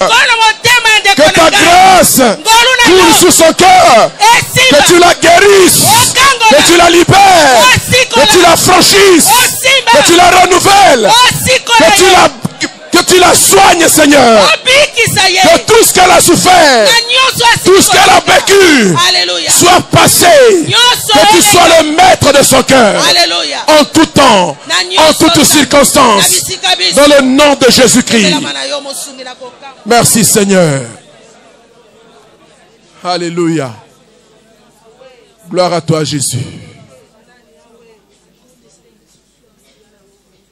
Que ta grâce coule sous son cœur. Que tu la guérisses. Que tu la libères. Que tu la franchisses. Que tu la renouvelles. Que tu la soignes, Seigneur. Que tout ce qu'elle a souffert, tout ce qu'elle a vécu, soit passé. Que tu sois le maître de son cœur. En tout temps, en toutes circonstances. Dans le nom de Jésus-Christ. Merci, Seigneur. Alléluia. Gloire à toi, Jésus.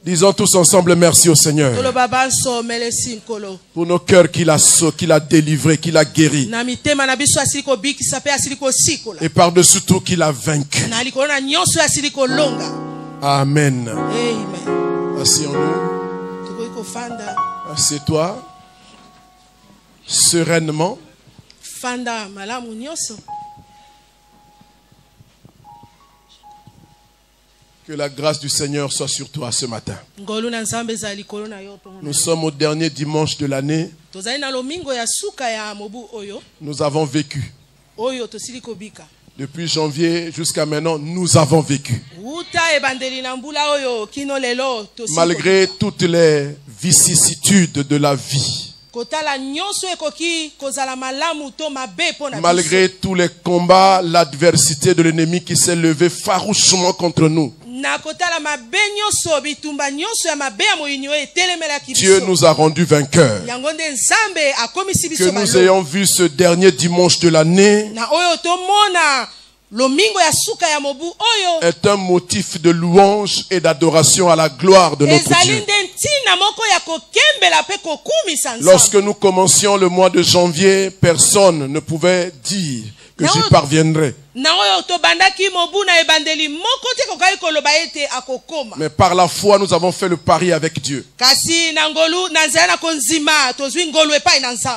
Disons tous ensemble merci au Seigneur. Pour nos cœurs qu'il a délivrés, qu'il a guéris. Et par-dessus tout qu'il a vaincu. Amen. Asseyons-nous. Assieds-toi. Sereinement. Que la grâce du Seigneur soit sur toi ce matin. Nous sommes au dernier dimanche de l'année. Nous avons vécu. Depuis janvier jusqu'à maintenant, nous avons vécu. Malgré toutes les vicissitudes de la vie. Malgré tous les combats, l'adversité de l'ennemi qui s'est levé farouchement contre nous. Dieu nous a rendus vainqueurs. Que nous ayons vu ce dernier dimanche de l'année est un motif de louange et d'adoration à la gloire de notre Dieu. Lorsque nous commencions le mois de janvier, personne ne pouvait dire que j'y parviendrai. Mais par la foi, nous avons fait le pari avec Dieu.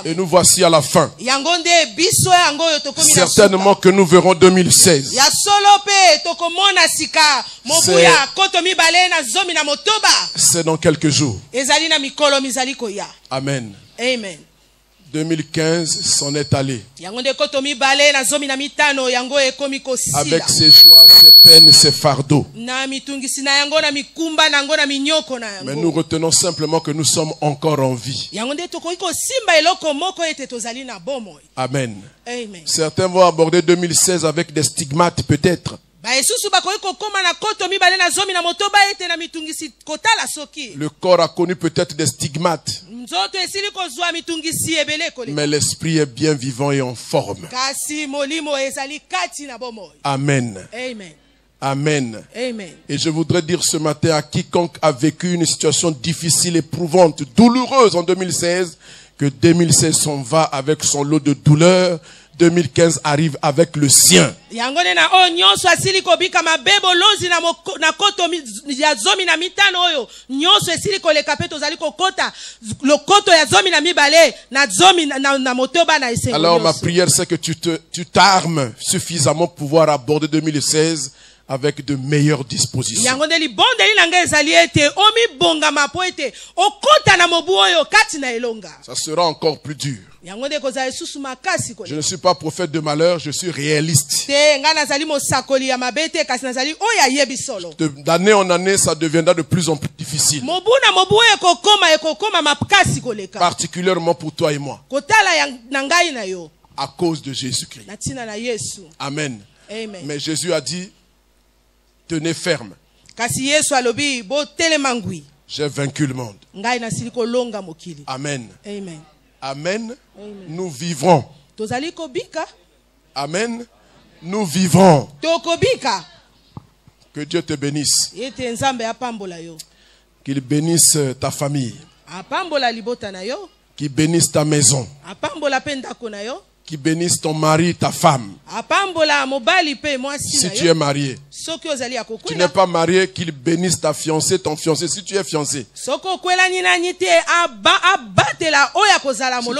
Et nous voici à la fin. Certainement que nous verrons 2016. C'est dans quelques jours. Amen. Amen. 2015 s'en est allé. Avec ses joies, ses peines, ses fardeaux. Mais nous retenons simplement que nous sommes encore en vie. Amen. Amen. Certains vont aborder 2016 avec des stigmates peut-être. Le corps a connu peut-être des stigmates. Mais l'esprit est bien vivant et en forme. Amen. Amen. Amen. Amen. Et je voudrais dire ce matin à quiconque a vécu une situation difficile, éprouvante, douloureuse en 2016, que 2016 s'en va avec son lot de douleurs. 2015 arrive avec le sien. Alors ma prière c'est que tu t'armes suffisamment pour pouvoir aborder 2016 avec de meilleures dispositions. Ça sera encore plus dur. Je ne suis pas prophète de malheur, je suis réaliste. D'année en année, ça deviendra de plus en plus difficile. Particulièrement pour toi et moi. À cause de Jésus-Christ. Amen. Amen. Mais Jésus a dit, tenez ferme. J'ai vaincu le monde. Amen. Amen. Amen. Nous vivrons. Amen. Nous vivrons. Que Dieu te bénisse. Qu'il bénisse ta famille. Qu'il bénisse ta maison. Qu'il bénisse ton mari, ta femme. Si tu es marié. Tu n'es pas marié, qu'il bénisse ta fiancée, ton fiancé. Si tu es fiancé. Si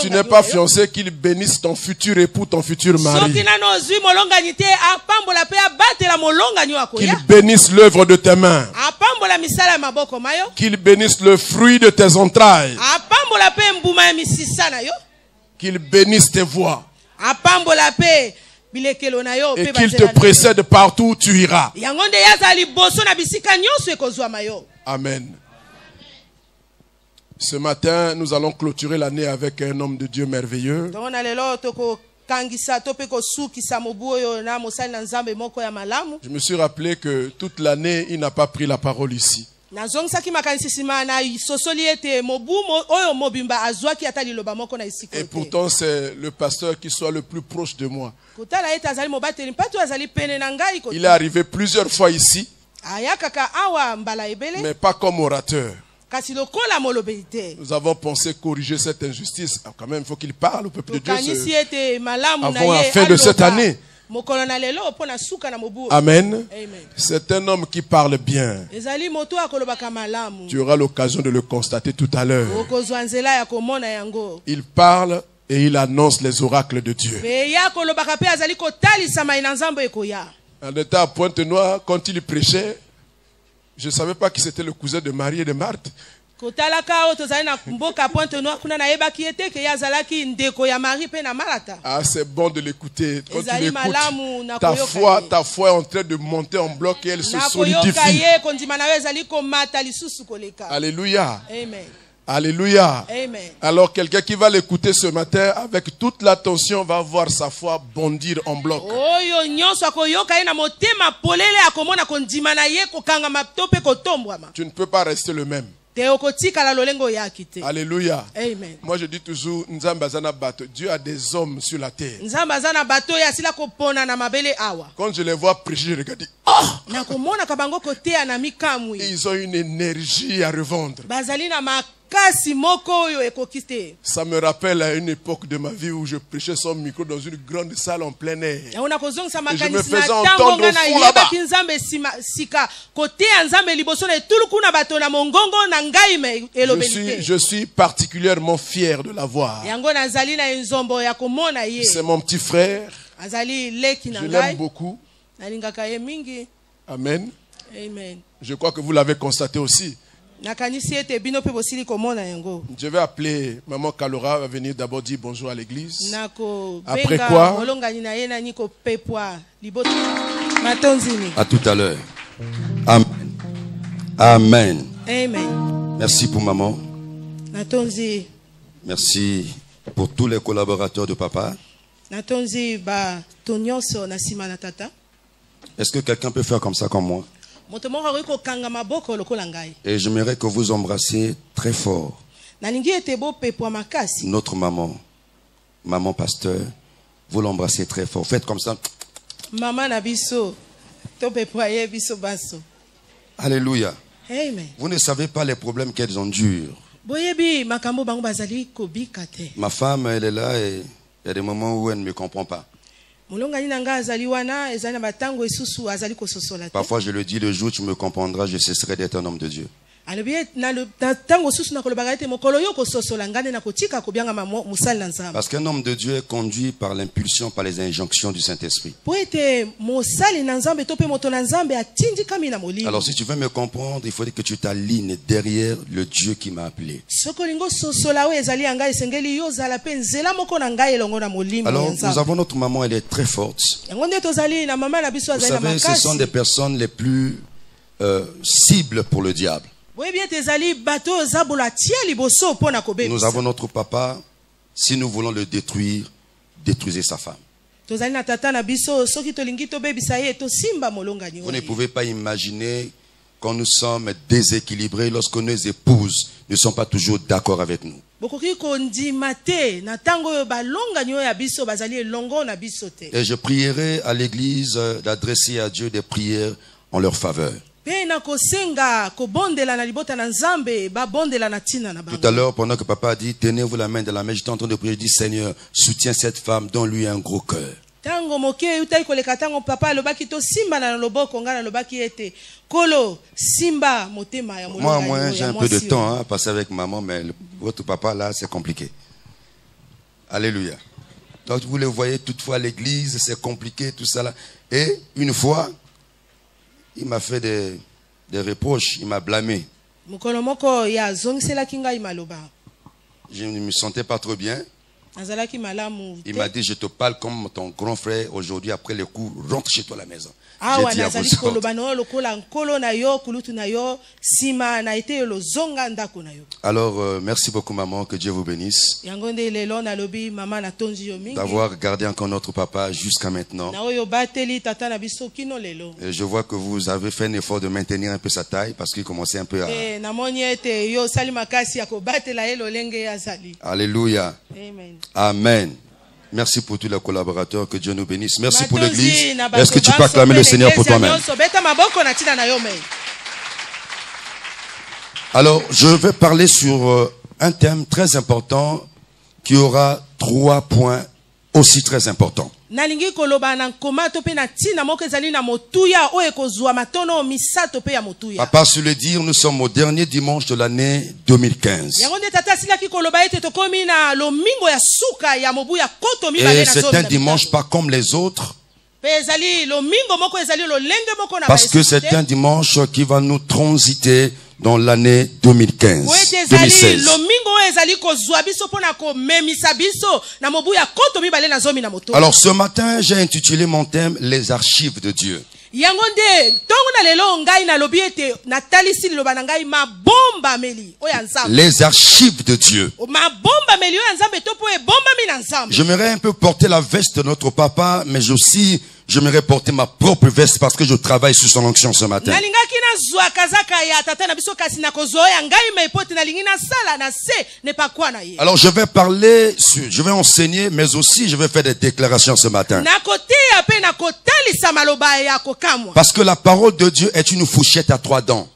tu n'es pas fiancé, qu'il bénisse ton futur époux, ton futur mari. Qu'il bénisse l'œuvre de tes mains. Qu'il bénisse le fruit de tes entrailles. Qu'il bénisse tes voies. Et qu'il te précède partout où tu iras. Amen. Ce matin, nous allons clôturer l'année avec un homme de Dieu merveilleux. Je me suis rappelé que toute l'année, il n'a pas pris la parole ici. Et pourtant, c'est le pasteur qui soit le plus proche de moi. Il est arrivé plusieurs fois ici, mais pas comme orateur. Nous avons pensé corriger cette injustice. Quand même, il faut qu'il parle au peuple de Dieu avant la fin de cette année. Amen. C'est un homme qui parle bien. Tu auras l'occasion de le constater tout à l'heure. Il parle et il annonce les oracles de Dieu. En état à Pointe-Noire, quand il prêchait, je ne savais pas que c'était le cousin de Marie et de Marthe. Ah, c'est bon de l'écouter. Quand tu l'écoutes, ta foi est en train de monter en bloc et elle se solidifie. Alléluia. Amen. Alléluia. Amen. Alors quelqu'un qui va l'écouter ce matin avec toute l'attention va voir sa foi bondir en bloc. Tu ne peux pas rester le même. Alléluia. Amen. Moi je dis toujours, Dieu a des hommes sur la terre. Quand je les vois prêcher, je regarde. Ils ont une énergie à revendre. Ça me rappelle à une époque de ma vie où je prêchais son micro dans une grande salle en plein air. Et je me faisais entendre au fond là-bas. Je suis particulièrement fier de l'avoir. C'est mon petit frère. Je l'aime beaucoup. Amen. Amen. Je crois que vous l'avez constaté aussi. Je vais appeler Maman Kalora à venir d'abord dire bonjour à l'église. Après quoi? À tout à l'heure. Amen. Amen. Amen. Merci pour maman. Merci pour tous les collaborateurs de papa. Est-ce que quelqu'un peut faire comme ça comme moi? Et j'aimerais que vous embrassiez très fort notre maman. Maman pasteur, vous l'embrassez très fort. Faites comme ça. Alléluia. Amen. Vous ne savez pas les problèmes qu'elles endurent. Ma femme, elle est là et il y a des moments où elle ne me comprend pas. Parfois je le dis, le jour où tu me comprendras, je cesserai d'être un homme de Dieu. Parce qu'un homme de Dieu est conduit par l'impulsion, par les injonctions du Saint-Esprit. Alors si tu veux me comprendre, il faudrait que tu t'alignes derrière le Dieu qui m'a appelé. Alors nous avons notre maman, elle est très forte. Vous savez, ce sont des personnes les plus cibles pour le diable. Nous avons notre papa. Si nous voulons le détruire, détruisez sa femme. Vous ne pouvez pas imaginer quand nous sommes déséquilibrés, lorsque nos épouses ne sont pas toujours d'accord avec nous. Et je prierai à l'église d'adresser à Dieu des prières en leur faveur. Tout à l'heure, pendant que papa a dit, tenez-vous la main de la main, j'étais en train de prier, je dis, Seigneur, soutiens cette femme, donne-lui un gros cœur. Moi, j'ai un peu de temps à passer avec maman, mais votre papa là, c'est compliqué. Alléluia. Donc vous le voyez toutefois à l'église, c'est compliqué, tout ça là. Et une fois, il m'a fait des reproches, il m'a blâmé. Je ne me sentais pas trop bien. Il m'a dit, je te parle comme ton grand frère aujourd'hui, après le coup, rentre chez toi à la maison. J'ai dit à vous alors, merci beaucoup maman, que Dieu vous bénisse d'avoir gardé encore notre papa jusqu'à maintenant. Et je vois que vous avez fait un effort de maintenir un peu sa taille parce qu'il commençait un peu à... Alléluia. Amen. Amen. Merci pour tous les collaborateurs. Que Dieu nous bénisse. Merci pour l'église. Est-ce que tu peux acclamer le Seigneur pour toi-même? Alors, je vais parler sur un thème très important qui aura 3 points aussi très importants. Papa, sur le dire, nous sommes au dernier dimanche de l'année 2015. Et c'est un dimanche pas comme les autres. Parce que c'est un dimanche qui va nous transiter dans l'année 2015, 2016. Alors ce matin, j'ai intitulé mon thème « Les archives de Dieu ». Les archives de Dieu. J'aimerais un peu porter la veste de notre papa, mais j'aimerais porter ma propre veste parce que je travaille sur son onction ce matin. Alors je vais parler, je vais enseigner, mais aussi je vais faire des déclarations ce matin. Parce que la parole de Dieu est une fourchette à 3 dents.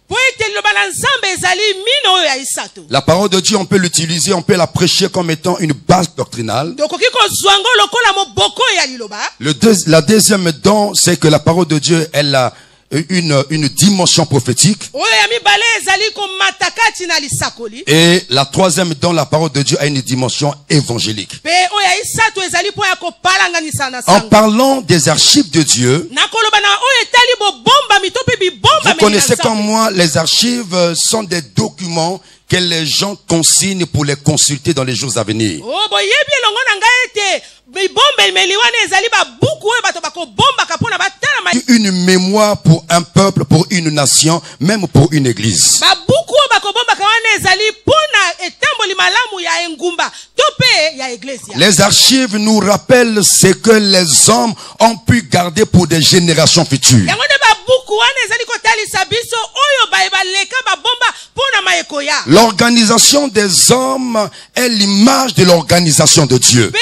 La parole de Dieu, on peut l'utiliser, on peut la prêcher comme étant une base doctrinale. La deuxième dent, c'est que la parole de Dieu, elle a une dimension prophétique. Et la troisième dent, la parole de Dieu a une dimension évangélique. En parlant des archives de Dieu, vous connaissez comme moi, les archives sont des documents que les gens consignent pour les consulter dans les jours à venir. Une mémoire pour un peuple, pour une nation, même pour une église. Les archives nous rappellent ce que les hommes ont pu garder pour des générations futures. L'organisation des hommes est l'image de l'organisation de Dieu.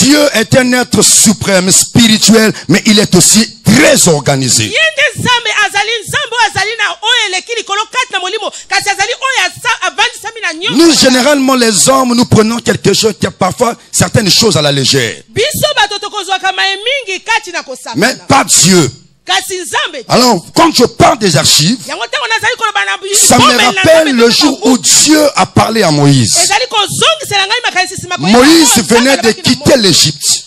Dieu est un être suprême, spirituel, mais il est aussi très organisé. Nous, généralement, les hommes, nous prenons quelque chose qui a parfois certaines choses à la légère. Mais pas Dieu. Alors, quand je parle des archives, ça me rappelle le jour où Dieu a parlé à Moïse. Moïse venait de quitter l'Égypte.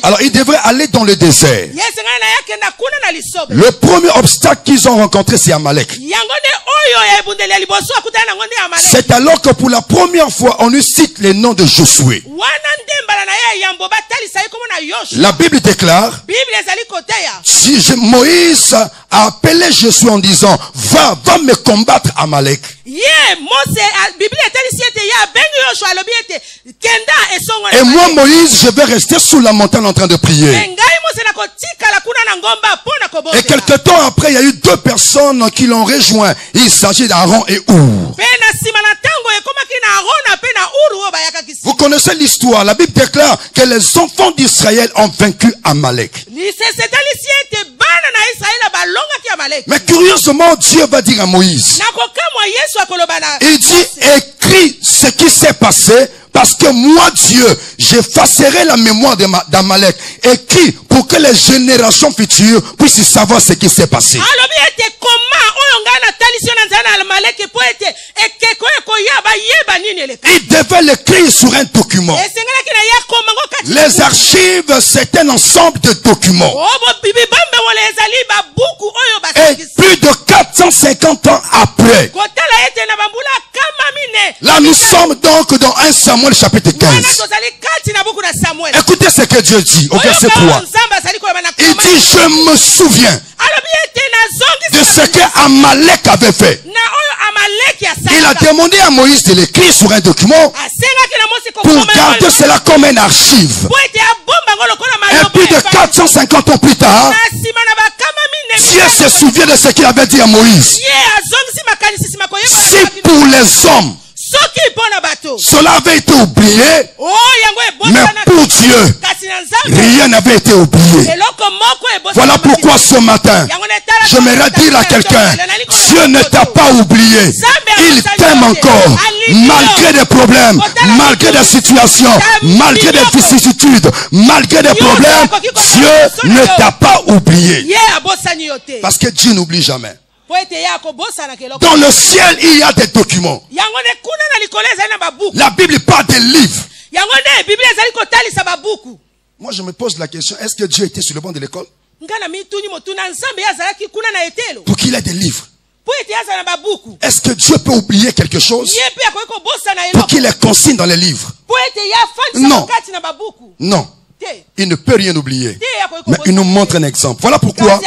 Alors, il devrait aller dans le désert. Le premier obstacle qu'ils ont rencontré, c'est Amalek. C'est alors que pour la première fois, on nous cite les noms de Josué. La Bible déclare, si Moïse a appelé Josué en disant, va me combattre Amalek. Et moi, Moïse, je vais rester sous la montagne en train de prier. Et quelque temps après, il y a eu 2 personnes qui l'ont rejoint. Il s'agit d'Aaron et Our. Vous connaissez l'histoire. La Bible déclare que les enfants d'Israël ont vaincu Amalek. Mais curieusement, Dieu va dire à Moïse, il dit, écris ce qui s'est passé, parce que moi, Dieu, j'effacerai la mémoire d'Amalek. Écris pour que les générations futures puissent savoir ce qui s'est passé. Il devait l'écrire sur un document. Les archives, c'est un ensemble de documents. Et plus de 450 ans après, là nous sommes donc dans 1 Samuel chapitre 15. Écoutez ce que Dieu dit au verset 3. Il dit, je me souviens de ce que Amalek avait fait. Il a demandé à Moïse de l'écrire sur un document pour garder cela comme un archive. Et plus de 450 ans plus tard, Dieu se souvient de ce qu'il avait dit à Moïse. Si pour les hommes cela avait été oublié, mais pour Dieu, rien n'avait été oublié. Voilà pourquoi ce matin, j'aimerais dire à quelqu'un, Dieu ne t'a pas oublié. Il t'aime encore, malgré des problèmes, malgré des situations, malgré des vicissitudes, malgré des problèmes. Dieu ne t'a pas oublié. Parce que Dieu n'oublie jamais. Dans le ciel, il y a des documents. La Bible parle des livres. Moi, je me pose la question, est-ce que Dieu était sur le banc de l'école? Pour qu'il ait des livres. Est-ce que Dieu peut oublier quelque chose pour qu'il les consigne dans les livres? Non. Non. Il ne peut rien oublier. Mais il nous montre un exemple. Voilà pourquoi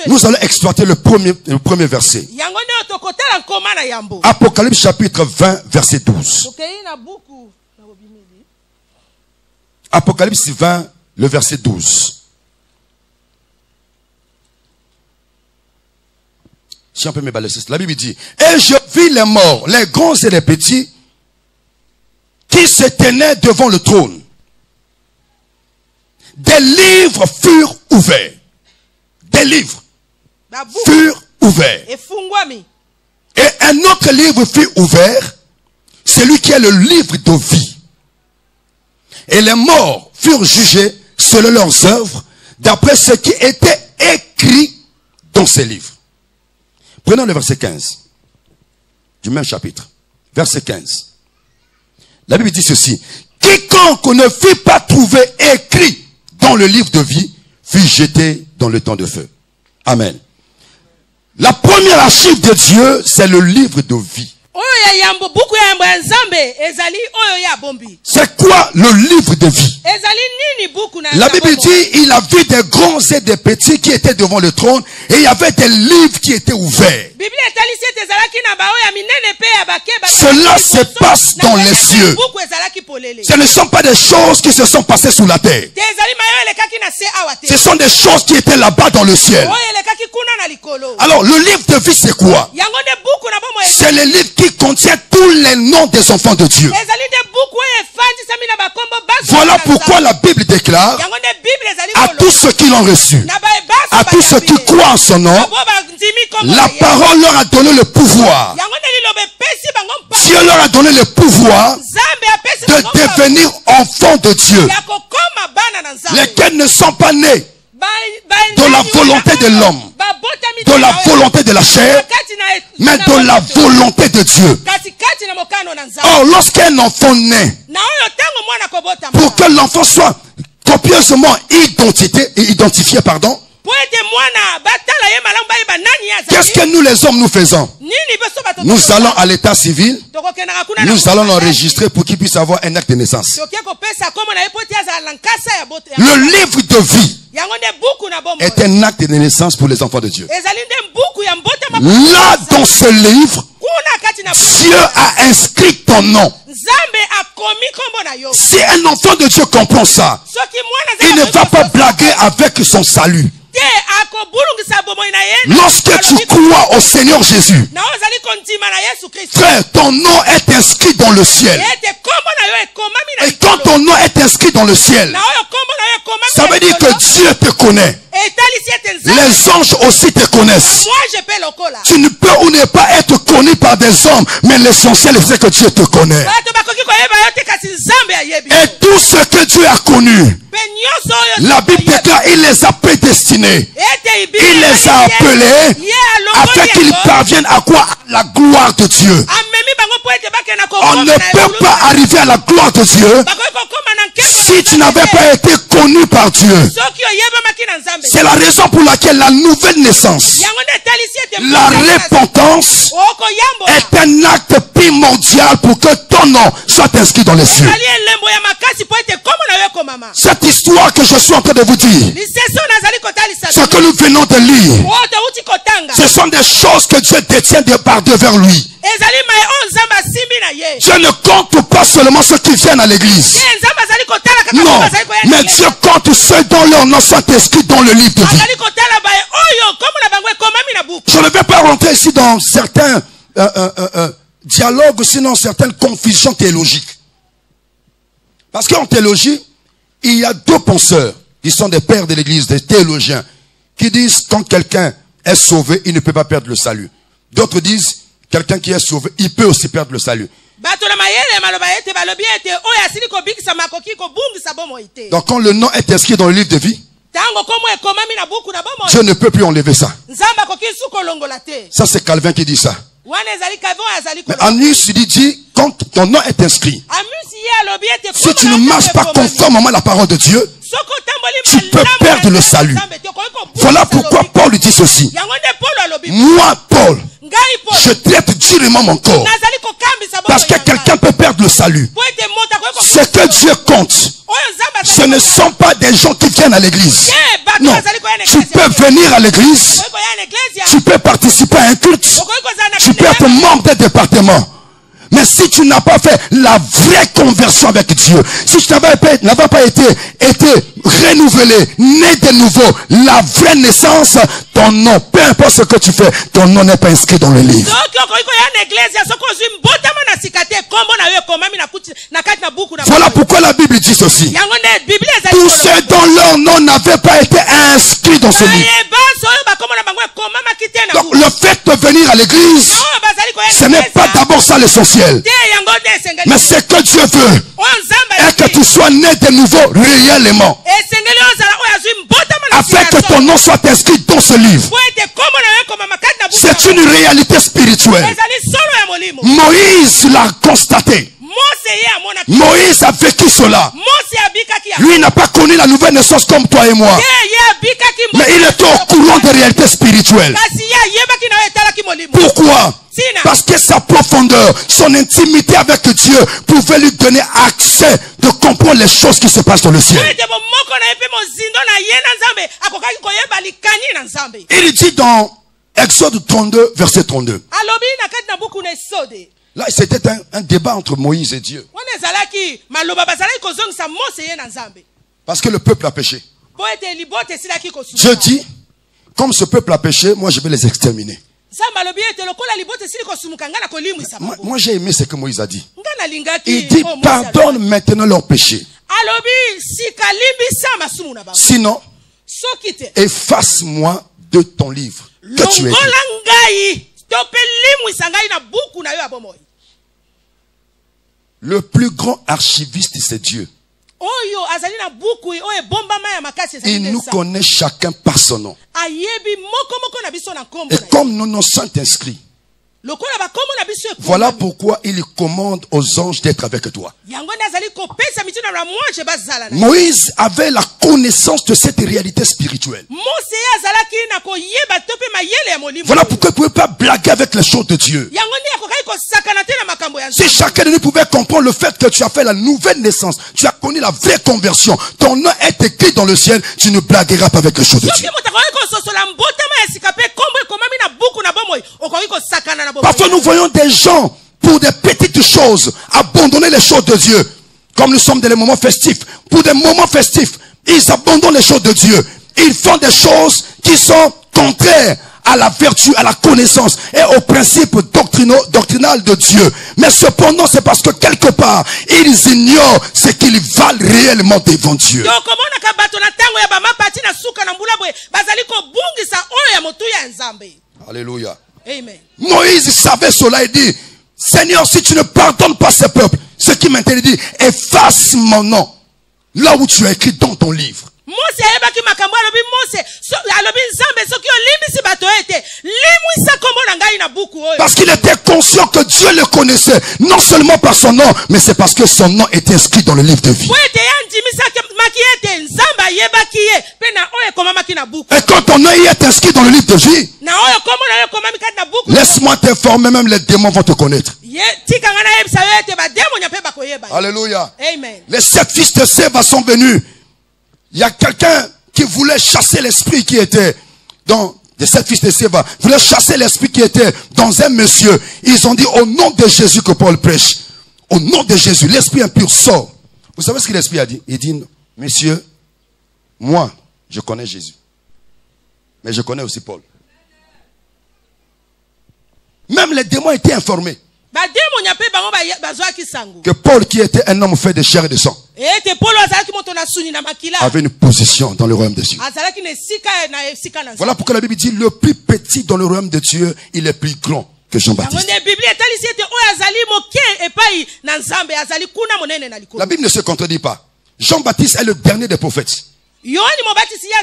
nous allons exploiter le premier verset. Apocalypse chapitre 20, verset 12. Apocalypse 20, le verset 12. Si on peut me balayer, la Bible dit, et je vis les morts, les grands et les petits, qui se tenaient devant le trône. Des livres furent ouverts. Des livres furent ouverts. Et un autre livre fut ouvert, celui qui est le livre de vie. Et les morts furent jugés selon leurs œuvres, d'après ce qui était écrit dans ces livres. Prenons le verset 15 du même chapitre. Verset 15. La Bible dit ceci. Quiconque ne fut pas trouvé écrit dans le livre de vie fut jeté dans le temps de feu. Amen. La première archive de Dieu, c'est le livre de vie. C'est quoi le livre de vie? La Bible dit, il a vu des grands et des petits qui étaient devant le trône et il y avait des livres qui étaient ouverts. Cela se passe dans les cieux. Ce ne sont pas des choses qui se sont passées sous la terre. Ce sont des choses qui étaient là-bas dans le ciel. Alors, le livre de vie, c'est quoi? C'est le livre qui contient tous les noms des enfants de Dieu. Voilà pourquoi la Bible déclare à tous ceux qui l'ont reçu, à tous ceux qui croient en son nom, la parole leur a donné le pouvoir. Dieu leur a donné le pouvoir de devenir enfants de Dieu, lesquels ne sont pas nés de la volonté de l'homme, de la volonté de la chair, mais de la volonté de Dieu. Or, lorsqu'un enfant naît, pour que l'enfant soit copieusement identifié, qu'est-ce que nous les hommes nous faisons? Nous allons à l'état civil, nous allons l'enregistrer pour qu'il puisse avoir un acte de naissance. Le livre de vie est un acte de naissance pour les enfants de Dieu. Là, dans ce livre, Dieu a inscrit ton nom. Si un enfant de Dieu comprend ça, il ne va pas blaguer avec son salut. Lorsque tu crois au Seigneur Jésus, frère, ton nom est inscrit dans le ciel. Et quand ton nom est inscrit dans le ciel, ça veut dire que Dieu te connaît. Les anges aussi te connaissent. Tu ne peux ou ne pas être connu par des hommes, mais l'essentiel c'est que Dieu te connaît. Et tout ce que Dieu a connu, la Bible déclare, il les a prédestinés. Il les a appelés afin qu'ils parviennent à quoi? La gloire de Dieu. On ne peut pas arriver à la gloire de Dieu Si tu n'avais pas été connu par Dieu, c'est la raison pour laquelle la nouvelle naissance, la repentance est un acte primordial pour que ton nom soit inscrit dans les cieux. Cette histoire que je suis en train de vous dire, ce que nous venons de lire, ce sont des choses que Dieu détient de par devers lui. Dieu ne compte pas seulement ceux qui viennent à l'église. Non, mais Dieu compte ceux dont leur nom sont inscrits dans le livre de vie. Je ne vais pas rentrer ici dans certains dialogues, sinon certaines confusions théologiques. Parce qu'en théologie, il y a deux penseurs qui sont des pères de l'église, des théologiens, qui disent quand quelqu'un est sauvé, il ne peut pas perdre le salut. D'autres disent quelqu'un qui est sauvé, il peut aussi perdre le salut. Donc quand le nom est inscrit dans le livre de vie, Dieu ne peut plus enlever ça. Ça c'est Calvin qui dit ça. Mais Amos dit quand ton nom est inscrit, si tu ne marches pas conformément à la parole de Dieu, tu peux perdre le salut. Voilà pourquoi Paul dit ceci. Moi, Paul, je traite durement mon corps. Parce que quelqu'un peut perdre le salut. Ce que Dieu compte, ce ne sont pas des gens qui viennent à l'église. Non, tu peux venir à l'église, tu peux participer à un culte, tu peux être membre d'un département. Mais si tu n'as pas fait la vraie conversion avec Dieu, si tu n'avais pas été renouvelé, né de nouveau, la vraie naissance, ton nom, peu importe ce que tu fais, ton nom n'est pas inscrit dans le livre. Voilà pourquoi la Bible dit ceci. Tous ceux dont leur nom n'avait pas été inscrit dans ce livre. Donc le fait de venir à l'église, ce n'est pas d'abord ça l'essentiel. Mais ce que Dieu veut est que tu sois né de nouveau réellement, afin que ton nom soit inscrit dans ce livre. C'est une réalité spirituelle. Moïse l'a constaté. Moïse a vécu cela. Lui n'a pas connu la nouvelle naissance comme toi et moi, mais il était au courant des réalités spirituelles. Pourquoi? Parce que sa profondeur, son intimité avec Dieu pouvait lui donner accès de comprendre les choses qui se passent dans le ciel. Il dit dans Exode 32, verset 32. Là, c'était un débat entre Moïse et Dieu. Parce que le peuple a péché. Dieu dit, comme ce peuple a péché, moi je vais les exterminer. Moi j'ai aimé ce que Moïse a dit. Il dit, pardonne maintenant leur péché. Sinon, efface-moi de ton livre que tu as écrit. Le plus grand archiviste, c'est Dieu. Il nous connaît chacun par son nom. Et comme nos noms sont inscrits, voilà pourquoi il commande aux anges d'être avec toi. Moïse avait la connaissance de cette réalité spirituelle. Voilà pourquoi il ne pouvait pas blaguer avec les choses de Dieu. Si chacun de nous pouvait comprendre le fait que tu as fait la nouvelle naissance, tu as connu la vraie conversion, ton nom est écrit dans le ciel, tu ne blagueras pas avec les choses de Dieu. Parfois nous voyons des gens, pour des petites choses, abandonner les choses de Dieu. Comme nous sommes dans les moments festifs. Pour des moments festifs, ils abandonnent les choses de Dieu. Ils font des choses qui sont contraires à la vertu, à la connaissance et au principe doctrinal de Dieu. Mais cependant, c'est parce que quelque part, ils ignorent ce qu'ils valent réellement devant Dieu. Alléluia. Amen. Moïse savait cela et dit, Seigneur, si tu ne pardonnes pas ce peuple, ce qui m'interdit, efface mon nom là où tu as écrit dans ton livre. Parce qu'il était conscient que Dieu le connaissait, non seulement par son nom, mais c'est parce que son nom est inscrit dans le livre de vie. Et quand ton nom est inscrit dans le livre de vie, laisse-moi t'informer, même les démons vont te connaître. Alléluia. Amen. Les 7 fils de Séva sont venus. Il y a quelqu'un qui voulait chasser l'esprit qui était dans les 7 fils de Séva, voulait chasser l'esprit qui était dans un monsieur. Ils ont dit au nom de Jésus que Paul prêche. Au nom de Jésus, l'esprit impur sort. Vous savez ce que l'esprit a dit? Il dit, messieurs, moi, je connais Jésus. Mais je connais aussi Paul. Même les démons étaient informés que Paul, qui était un homme fait de chair et de sang, avait une position dans le royaume de Dieu. Voilà pourquoi la Bible dit le plus petit dans le royaume de Dieu, il est plus grand que Jean-Baptiste. La Bible ne se contredit pas. Jean-Baptiste est le dernier des prophètes.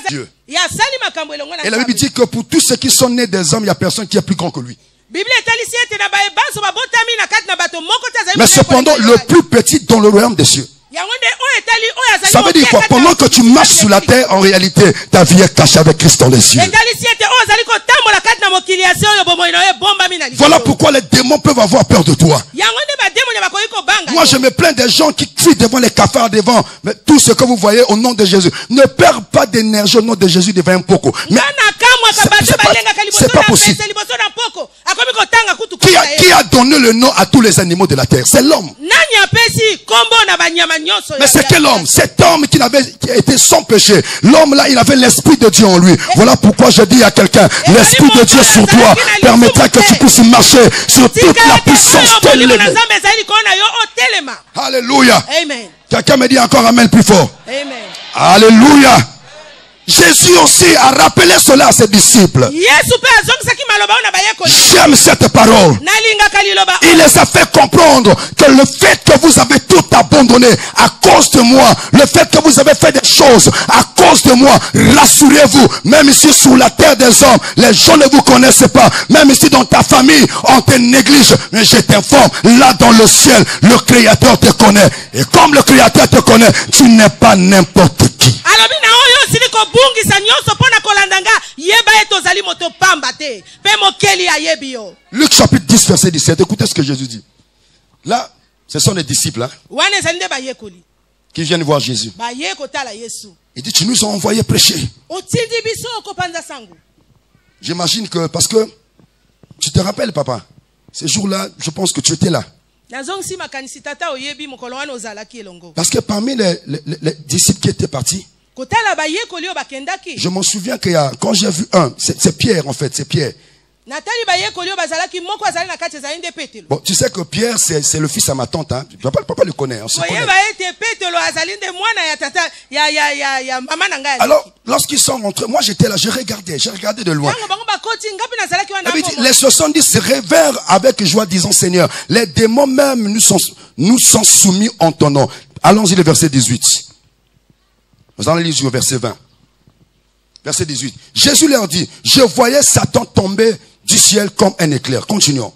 Dieu. Et la Bible dit que pour tous ceux qui sont nés des hommes, il n'y a personne qui est plus grand que lui. Mais cependant, le plus petit dans le royaume des cieux. Ça veut dire quoi? Pendant que tu marches sur la terre, en réalité, ta vie est cachée avec Christ dans les cieux. Voilà pourquoi les démons peuvent avoir peur de toi. Moi, je me plains des gens qui crient devant les cafards, devant mais tout ce que vous voyez au nom de Jésus. Ne perds pas d'énergie au nom de Jésus devant un poco. Mais c'est pas possible. Qui a donné le nom à tous les animaux de la terre? C'est l'homme. Mais c'est quel homme? Cet homme qui avait été sans péché. L'homme là, il avait l'esprit de Dieu en lui. Voilà pourquoi je dis à quelqu'un, l'esprit de Dieu sur toi permettra que tu puisses marcher sur toute la puissance de l'ennemi. Alléluia. Quelqu'un me dit encore amen plus fort. Amen. Alléluia. Jésus aussi a rappelé cela à ses disciples. J'aime cette parole. Il les a fait comprendre que le fait que vous avez tout abandonné à cause de moi, le fait que vous avez fait des choses à cause de moi, rassurez-vous, même ici sur la terre des hommes, les gens ne vous connaissent pas. Même ici dans ta famille, on te néglige. Mais je t'informe, là dans le ciel, le Créateur te connaît. Et comme le Créateur te connaît, tu n'es pas n'importe qui. Luc chapitre 10 verset 17. Écoutez ce que Jésus dit. Là, ce sont les disciples hein, qui viennent voir Jésus. Il dit, tu nous as envoyé prêcher. J'imagine que, parce que tu te rappelles papa, ces jours-là, je pense que tu étais là. Parce que parmi les disciples qui étaient partis, je m'en souviens qu'il y a, quand j'ai vu un, c'est Pierre en fait, c'est Pierre. Bon, tu sais que Pierre, c'est le fils à ma tante. Hein. Papa le connaît. On se connaît. Alors, lorsqu'ils sont rentrés, moi j'étais là, je regardais de loin. Les 70 se révèrent avec joie, disant Seigneur, les démons même nous sont soumis en ton nom. Allons-y le verset 18. Nous allons lire au verset 20. Verset 18. Jésus leur dit, je voyais Satan tomber du ciel comme un éclair. Continuons.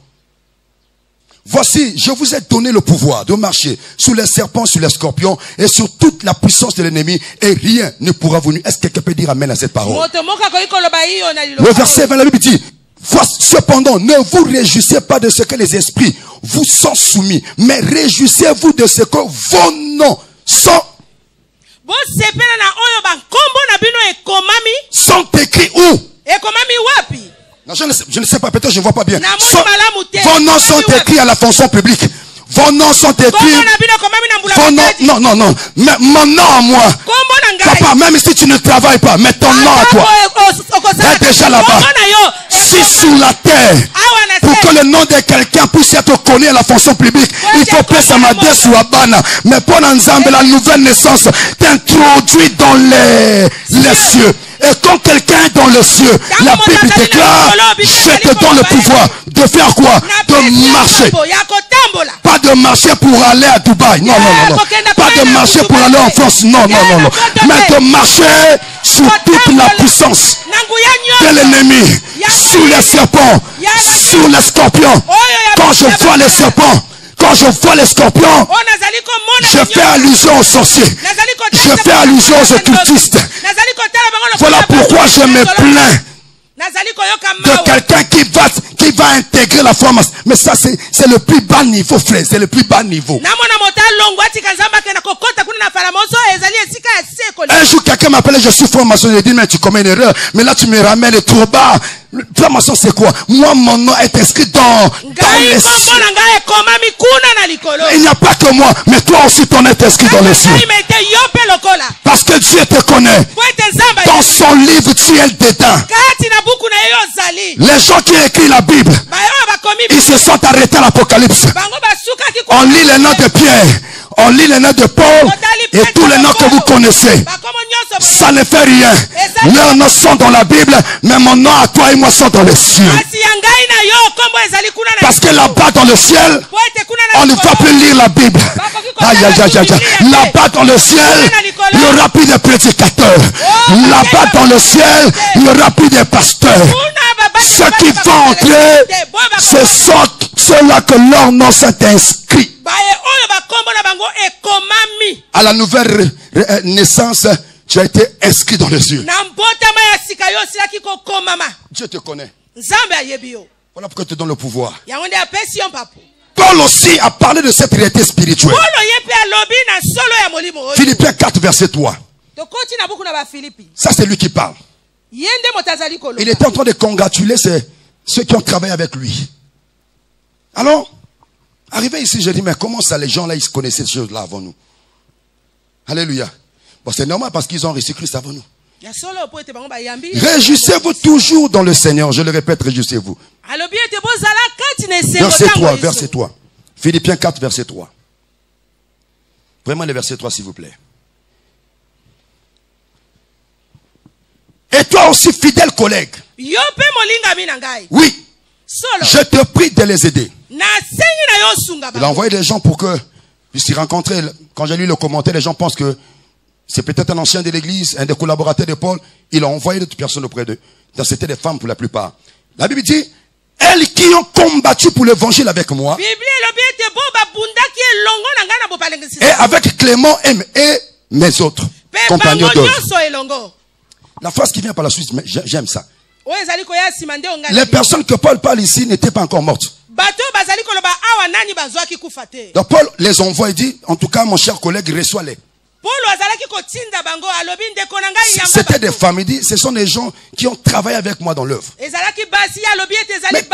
Voici, je vous ai donné le pouvoir de marcher sur les serpents, sur les scorpions et sur toute la puissance de l'ennemi et rien ne pourra vous nuire. Est-ce que quelqu'un peut dire amen à cette parole? Le verset 20, la Bible dit, cependant, ne vous réjouissez pas de ce que les esprits vous sont soumis, mais réjouissez-vous de ce que vos noms sont écrits où? Non, je ne sais pas, peut-être je ne vois pas bien. Vos noms sont écrits à la fonction publique. Vos noms sont écrits. Vos noms, non. Mais mon nom à moi. Papa, même si tu ne travailles pas, mais ton nom à toi est déjà là-bas. Si sur la terre, pour que le nom de quelqu'un puisse être connu à la fonction publique, il faut passer à Madès ou à Bana. Mais pour l'ensemble, la nouvelle naissance t'introduit dans les cieux. Et quand quelqu'un est dans le cieux, la Bible déclare, je te donne le pouvoir de faire quoi? De marcher. Pas de marcher pour aller à Dubaï. Non. Pas de marcher pour aller en force. Non, non, non, non. Mais de marcher sous toute la puissance de l'ennemi. Sous les serpents. Sous les scorpions. Quand je vois les serpents. Quand je vois les scorpions, je fais allusion aux sorciers. Je fais allusion aux occultistes. Voilà pourquoi je me plains de quelqu'un qui va intégrer la formation. Mais ça, c'est le plus bas niveau, frère. C'est le plus bas niveau. Un jour, quelqu'un m'appelait, je suis franc-maçon. Je dis, mais tu commets une erreur. Mais là, tu me ramènes trop bas. Franc-maçon, c'est quoi? Moi, mon nom est inscrit dans les cieux. Il n'y a pas que moi, mais toi aussi, ton nom est inscrit dans les cieux. Parce que Dieu te connaît. Dans son livre, tu es dedans. Les gens qui écrivent la Bible, ils se sont arrêtés à l'Apocalypse. On lit les noms de Pierre, on lit les noms de Paul et tous les noms que vous connaissez. Ça ne fait rien. Leurs noms sont dans la Bible, mais mon nom à toi et moi sont dans les cieux. Parce que là-bas dans le ciel, on ne va plus lire la Bible. Aïe, aïe, aïe, aïe. Là-bas dans le ciel, il n'y aura plus de prédicateurs. Là-bas dans le ciel, il n'y aura plus de pasteurs. Ceux qui vont entrer, ce sont ceux-là que leur nom s'est inscrit. À la nouvelle naissance, tu as été inscrit dans les cieux. Dieu te connaît. Voilà pourquoi tu te donnes le pouvoir. Paul aussi a parlé de cette réalité spirituelle. Philippiens 4, verset 3. Ça, c'est lui qui parle. Il était en train de congratuler ceux qui ont travaillé avec lui. Alors, arrivé ici, je dis, mais comment ça, les gens là, ils se connaissaient ces choses-là avant nous? Alléluia. Bon, c'est normal parce qu'ils ont reçu Christ avant nous. Réjouissez-vous toujours dans le Seigneur. Je le répète, réjouissez-vous. Verset 3, verset 3. Philippiens 4, verset 3. Vraiment le verset 3, s'il vous plaît. Et toi aussi, fidèle collègue. Oui. Je te prie de les aider. Il a envoyé des gens pour que puissent s'y rencontrer. Quand j'ai lu le commentaire, les gens pensent que c'est peut-être un ancien de l'église, un des collaborateurs de Paul. Il a envoyé d'autres personnes auprès d'eux. C'était des femmes pour la plupart. La Bible dit, elles qui ont combattu pour l'évangile avec moi, et avec Clément et mes autres compagnons d'œuvre. La phrase qui vient par la suite, j'aime ça. Les personnes que Paul parle ici n'étaient pas encore mortes. Donc Paul les envoie et dit, en tout cas mon cher collègue, reçois-les. C'était des femmes, il dit, ce sont des gens qui ont travaillé avec moi dans l'œuvre. Mais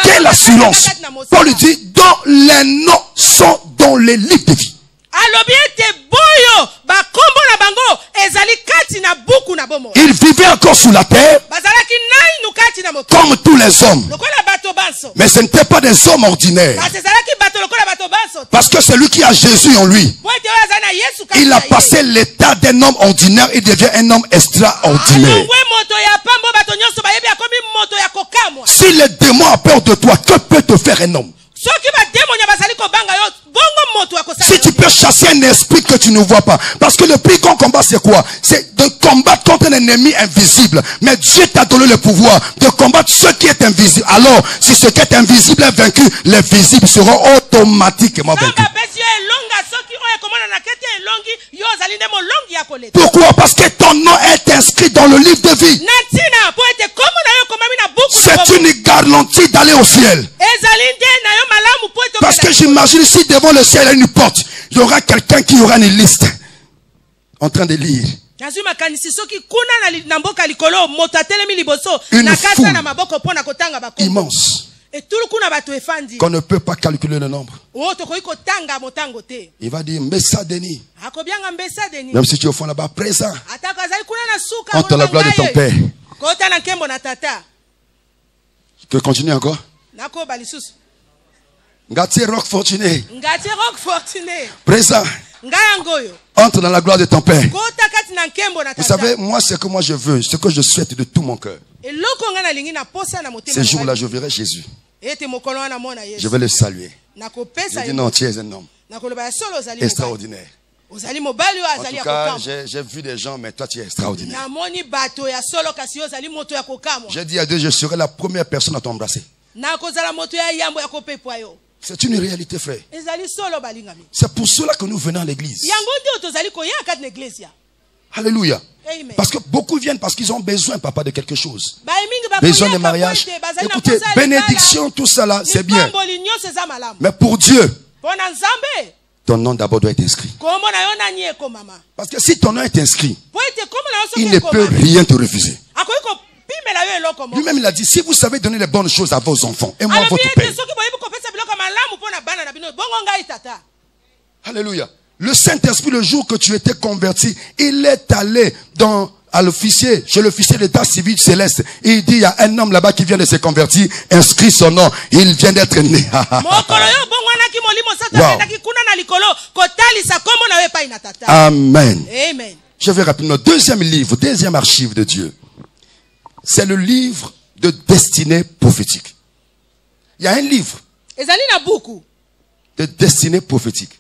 quelle assurance! Paul dit, dont les noms sont dans les livres de vie. Il vivait encore sous la terre comme tous les hommes. Mais ce n'était pas des hommes ordinaires. Parce que celui qui a Jésus en lui, il a passé l'état d'un homme ordinaire et devient un homme extraordinaire. Si les démons ont peur de toi, que peut te faire un homme? Si tu peux chasser un esprit que tu ne vois pas. Parce que le plus grand combat c'est quoi? C'est de combattre contre un ennemi invisible. Mais Dieu t'a donné le pouvoir de combattre ce qui est invisible. Alors, si ce qui est invisible est vaincu, les visibles seront automatiquement vaincus. Pourquoi? Parce que ton nom est inscrit dans le livre de vie. C'est une garantie d'aller au ciel. Parce que j'imagine si devant le ciel il y a une porte, il y aura quelqu'un qui aura une liste en train de lire. Une foule immense qu'on ne peut pas calculer le nombre. Il va dire, Messa Denis. Même si tu es au fond là-bas, présent. Entre la gloire de ton Père. Tu peux continuer encore? Ngati rock fortuné. Présent. Entre dans la gloire de ton Père. Vous savez, moi, ce que moi je veux, ce que je souhaite de tout mon cœur. Ce jour-là, je verrai Jésus. Je vais le saluer. Je dis non, tu es un homme extraordinaire. En tout cas, j'ai vu des gens, mais toi tu es extraordinaire. J'ai dit à Dieu, je serai la première personne à t'embrasser. C'est une réalité, frère. C'est pour cela que nous venons à l'église. Alléluia. Parce que beaucoup viennent parce qu'ils ont besoin, papa, de quelque chose. Besoin de mariage. Écoutez, bénédiction, tout ça là, c'est bien. Mais pour Dieu, ton nom d'abord doit être inscrit. Parce que si ton nom est inscrit, il ne peut rien te refuser. Lui-même, il a dit, si vous savez donner les bonnes choses à vos enfants, et moi votre père. Alléluia. Le Saint-Esprit, le jour que tu étais converti, il est allé à l'officier, chez l'officier d'état civil céleste. Il dit, il y a un homme là-bas qui vient de se convertir, inscrit son nom, il vient d'être né. Wow. Amen. Amen. Je vais rapidement. Deuxième livre, deuxième archive de Dieu. C'est le livre de destinée prophétique. Il y a un livre de destinée prophétique.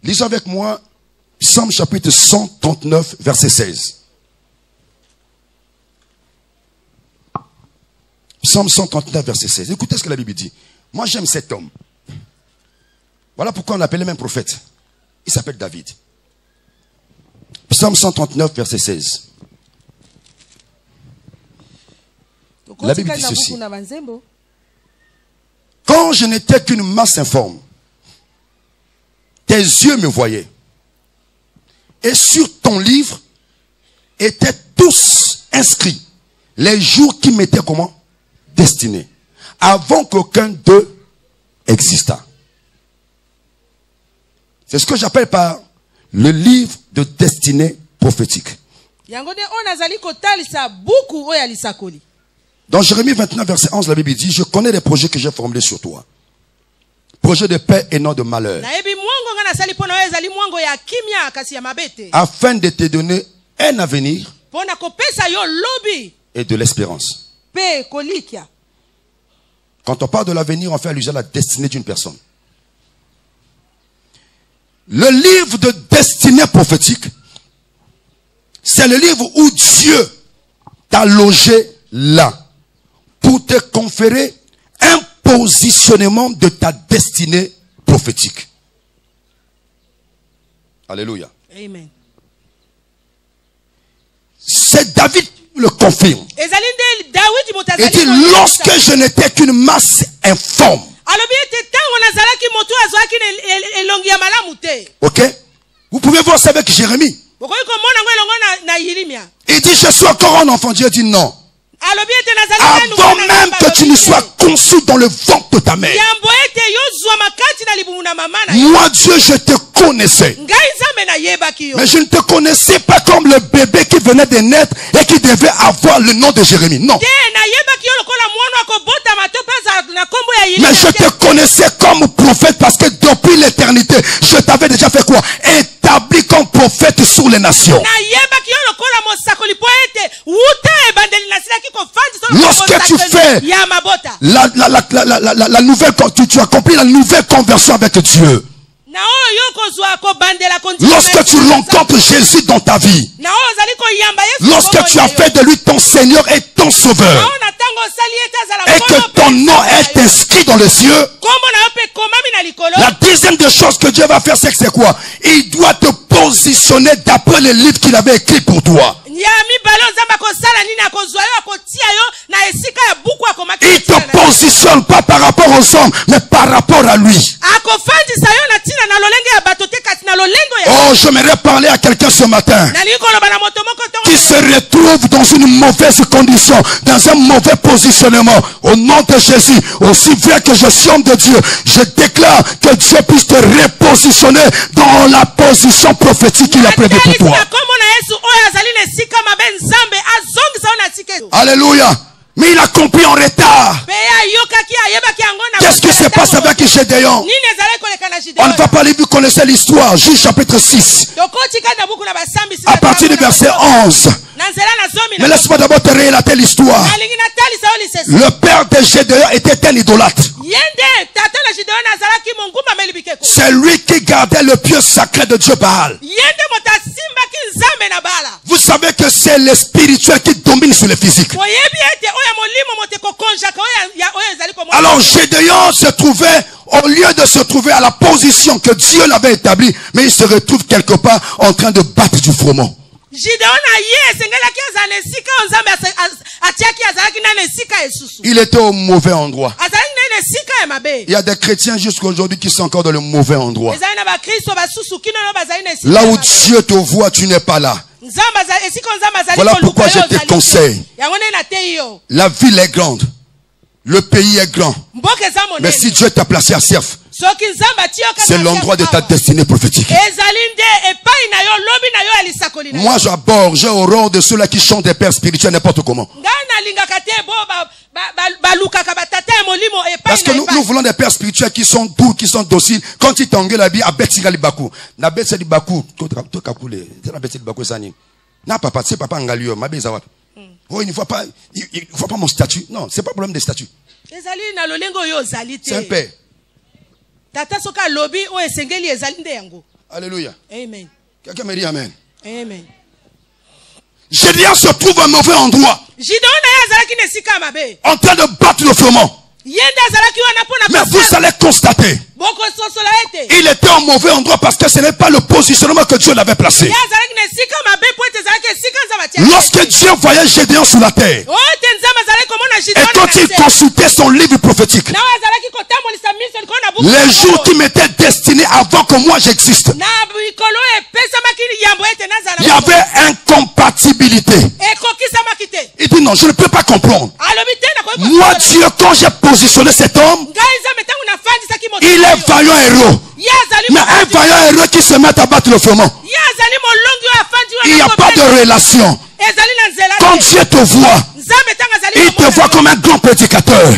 Lisons avec moi Psaume chapitre 139, verset 16. Psaume 139, verset 16. Écoutez ce que la Bible dit. Moi, j'aime cet homme. Voilà pourquoi on l'appelle même prophète. Il s'appelle David. Psaume 139, verset 16. La Bible dit ceci. Quand je n'étais qu'une masse informe, tes yeux me voyaient. Et sur ton livre étaient tous inscrits les jours qui m'étaient comment? Destinés. Avant qu'aucun d'eux existât. C'est ce que j'appelle par le livre de destinée prophétique. Dans Jérémie 29, verset 11, la Bible dit, je connais les projets que j'ai formulés sur toi. Projets de paix et non de malheur. Afin de te donner un avenir et de l'espérance. Quand on parle de l'avenir, on fait allusion à la destinée d'une personne. Le livre de destinée prophétique, c'est le livre où Dieu t'a logé là pour te conférer un positionnement de ta destinée prophétique. Alléluia. Amen. C'est David qui le confirme. Il dit, lorsque je n'étais qu'une masse informe. Ok? Vous pouvez voir ça avec Jérémie. Il dit, je suis encore un enfant. Dieu dit non. Avant même que tu ne sois conçu dans le ventre de ta mère. Moi Dieu, je te connaissais. Mais je ne te connaissais pas comme le bébé qui venait de naître et qui devait avoir le nom de Jérémie. Non. Mais je te connaissais comme prophète parce que depuis l'éternité, je t'avais déjà fait quoi? Établi comme prophète sur les nations. Lorsque tu fais la nouvelle, tu accomplis la nouvelle conversion avec Dieu. Lorsque tu rencontres Jésus dans ta vie, lorsque tu as fait de lui ton Seigneur et ton Sauveur, et que ton nom est inscrit dans les cieux, la deuxième des choses que Dieu va faire, c'est quoi? Il doit te positionner d'après les livres qu'il avait écrits pour toi. Il ne te positionne pas par rapport aux hommes, mais par rapport à lui. Oh, j'aimerais parler à quelqu'un ce matin qui se retrouve dans une mauvaise condition, dans un mauvais positionnement. Au nom de Jésus, aussi vrai que je suis homme de Dieu, je déclare que Dieu puisse te repositionner dans la position prophétique qu'il a prévue pour toi. Alléluia. Mais il a compris en retard. Qu'est-ce qui se passe avec Gédéon? On ne va pas aller, vous connaissez l'histoire. Juge chapitre 6. À partir du verset 11. Mais laisse-moi d'abord te relater l'histoire. Le père de Gédéon était un idolâtre. C'est lui qui gardait le pieu sacré de Dieu Baal. Vous savez que c'est le spirituel qui domine sur le physique. Alors Gédéon se trouvait, au lieu de se trouver à la position que Dieu l'avait établie, mais il se retrouve quelque part en train de battre du froment. Il était au mauvais endroit. Il y a des chrétiens jusqu'à aujourd'hui qui sont encore dans le mauvais endroit. Là où Dieu te voit, tu n'es pas là. Voilà pourquoi je te conseille. La ville est grande. Le pays est grand. Mais si Dieu t'a placé à Sief, c'est l'endroit de ta destinée prophétique. Moi j'aborde, j'ai horreur de ceux-là qui chantent des pères spirituels n'importe comment. Parce que nous voulons des pères spirituels qui sont doux, qui sont dociles. Quand ils t'engueulent la vie, à Betsira Libakou. Na Betsira Libakou, tout kakule. C'est la Betsira Libakou Sani. Na papa, c'est papa Ngalio, ma Bezawat. Oh, il ne faut pas mon statut. Non, c'est pas le problème des statuts. C'est un père. Alléluia. Amen. Quelqu'un me dit amen. Amen. Gédéon se trouve à un mauvais endroit. En train de battre le froment. Mais vous allez constater, il était au mauvais endroit parce que ce n'est pas le positionnement que Dieu l'avait placé. Lorsque Dieu voyait Gédéon sur la terre, et quand il consultait son livre prophétique, les jours qui m'étaient destinés avant que moi j'existe, il y avait incompatibilité. Il dit non, je ne peux pas comprendre. Moi Dieu, quand j'ai positionné cet homme, il est vaillant héros. Mais un vaillant héros qui se met à battre le froment, il n'y a pas de relation. Quand Dieu te voit, il te voit comme un grand prédicateur.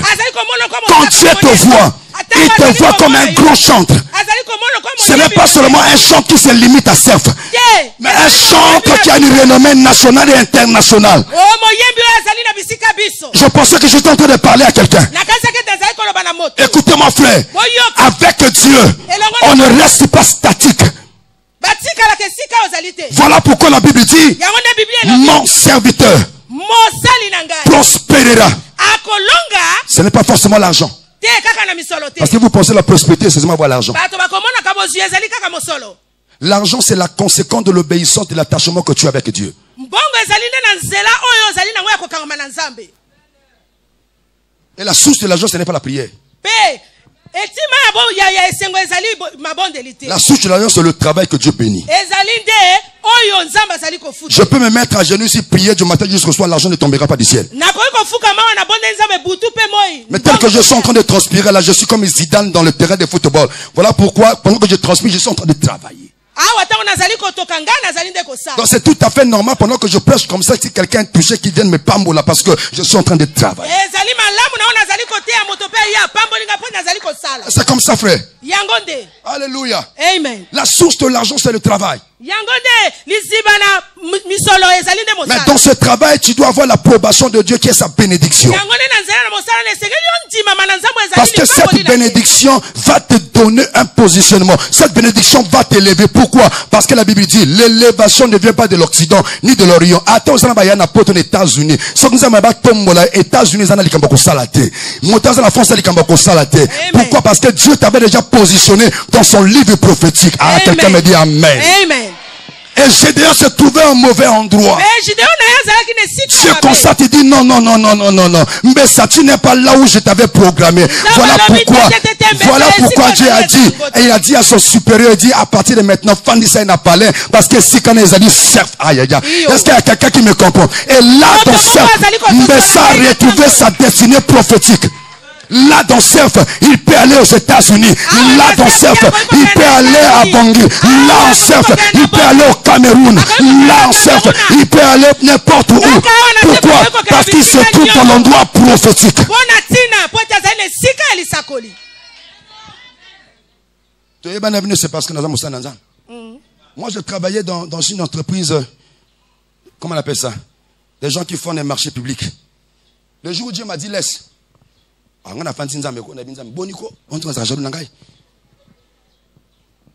Quand Dieu te voit, il te voit comme un grand chantre. Ce n'est pas seulement un chantre qui se limite à Sief, mais un chantre qui a une renommée nationale et internationale. Je pensais que j'étais en train de parler à quelqu'un. Écoutez-moi frère, avec Dieu, on ne reste pas statique. Voilà pourquoi la Bible dit, mon serviteur prospérera. Ce n'est pas forcément l'argent. Parce que vous pensez la prospérité, c'est seulement avoir l'argent. L'argent, c'est la conséquence de l'obéissance, de l'attachement que tu as avec Dieu. Et la source de l'argent, ce n'est pas la prière. La source de l'argent, c'est le travail que Dieu bénit. Je peux me mettre à genoux ici, prier du matin jusqu'au soir, l'argent ne tombera pas du ciel. Mais tel que je suis en train de transpirer, là, je suis comme Zidane dans le terrain de football. Voilà pourquoi, pendant que je transpire, je suis en train de travailler. Donc c'est tout à fait normal pendant que je prêche comme ça, si quelqu'un est touché, qu'il vienne me pambola parce que je suis en train de travailler. C'est comme ça, frère. Alléluia. Amen. La source de l'argent, c'est le travail. Mais dans ce travail, tu dois avoir l'approbation de Dieu qui est sa bénédiction. Parce que cette bénédiction va te donner un positionnement. Cette bénédiction va t'élever. Pourquoi? Parce que la Bible dit, l'élévation ne vient pas de l'Occident ni de l'Orient. Attends, vous allez aller aux États-Unis. Ce que vous allez aller aux États-Unis, vous allez aller la France, pourquoi? Parce que Dieu t'avait déjà positionné dans son livre prophétique. Ah, quelqu'un me dit amen. Amen. Et Gédéon se trouvait au mauvais endroit. Je constate, il dit non. Mais ça, tu n'es pas là où je t'avais programmé. Voilà pourquoi Dieu a dit, et il a dit à son supérieur, il dit à partir de maintenant, Fanny ça n'a pas l'air, parce que si quand ils ont dit cerf, aïe. Est-ce qu'il y a quelqu'un qui me comprend? Et là, dans cerf, mais ça a retrouvé sa destinée prophétique. Là dans Cerf, il peut aller aux États-Unis. Là dans Cerf, il peut aller à Bangui. Là en Cerf, il peut aller au Cameroun. Là en Cerf, il peut aller n'importe où. Pourquoi? Parce qu'il se trouve dans l'endroit prophétique. C'est parce que nous avons moi, je travaillais dans une entreprise, comment on appelle ça? Des gens qui font des marchés publics. Le jour où Dieu m'a dit, laisse.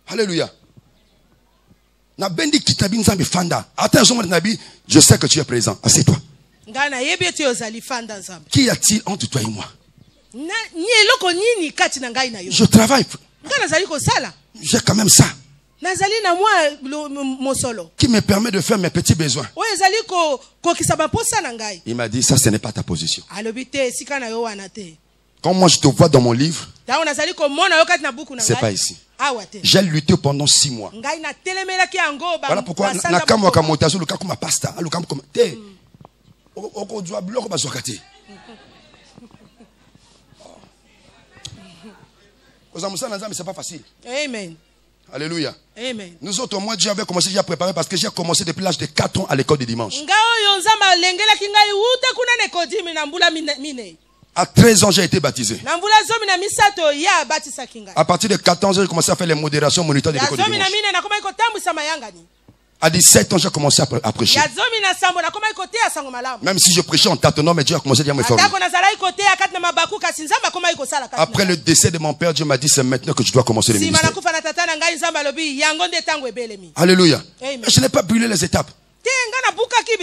Alléluia. Je sais que tu es présent. Assieds-toi. Qu'y a-t-il entre toi et moi? Je travaille. J'ai quand même ça qui me permet de faire mes petits besoins. Il m'a dit, ça ce n'est pas ta position. Quand moi je te vois dans mon livre, c'est pas ici. J'ai lutté pendant 6 mois. Voilà pourquoi c'est pas facile. Amen. Alléluia. Amen. Nous autres, moi, Dieu avait commencé, j'ai préparé parce que j'ai commencé depuis l'âge de 4 ans à l'école de dimanche. À 13 ans, j'ai été baptisé. À partir de 14 ans, j'ai commencé à faire les modérations moniteurs de l'école de dimanche. À 17 ans, j'ai commencé à prêcher. Même si je prêchais en tâtonnant, mais Dieu a commencé à me former. Après le décès de mon père, Dieu m'a dit, c'est maintenant que je dois commencer le ministère. Alléluia. Je n'ai pas brûlé les étapes.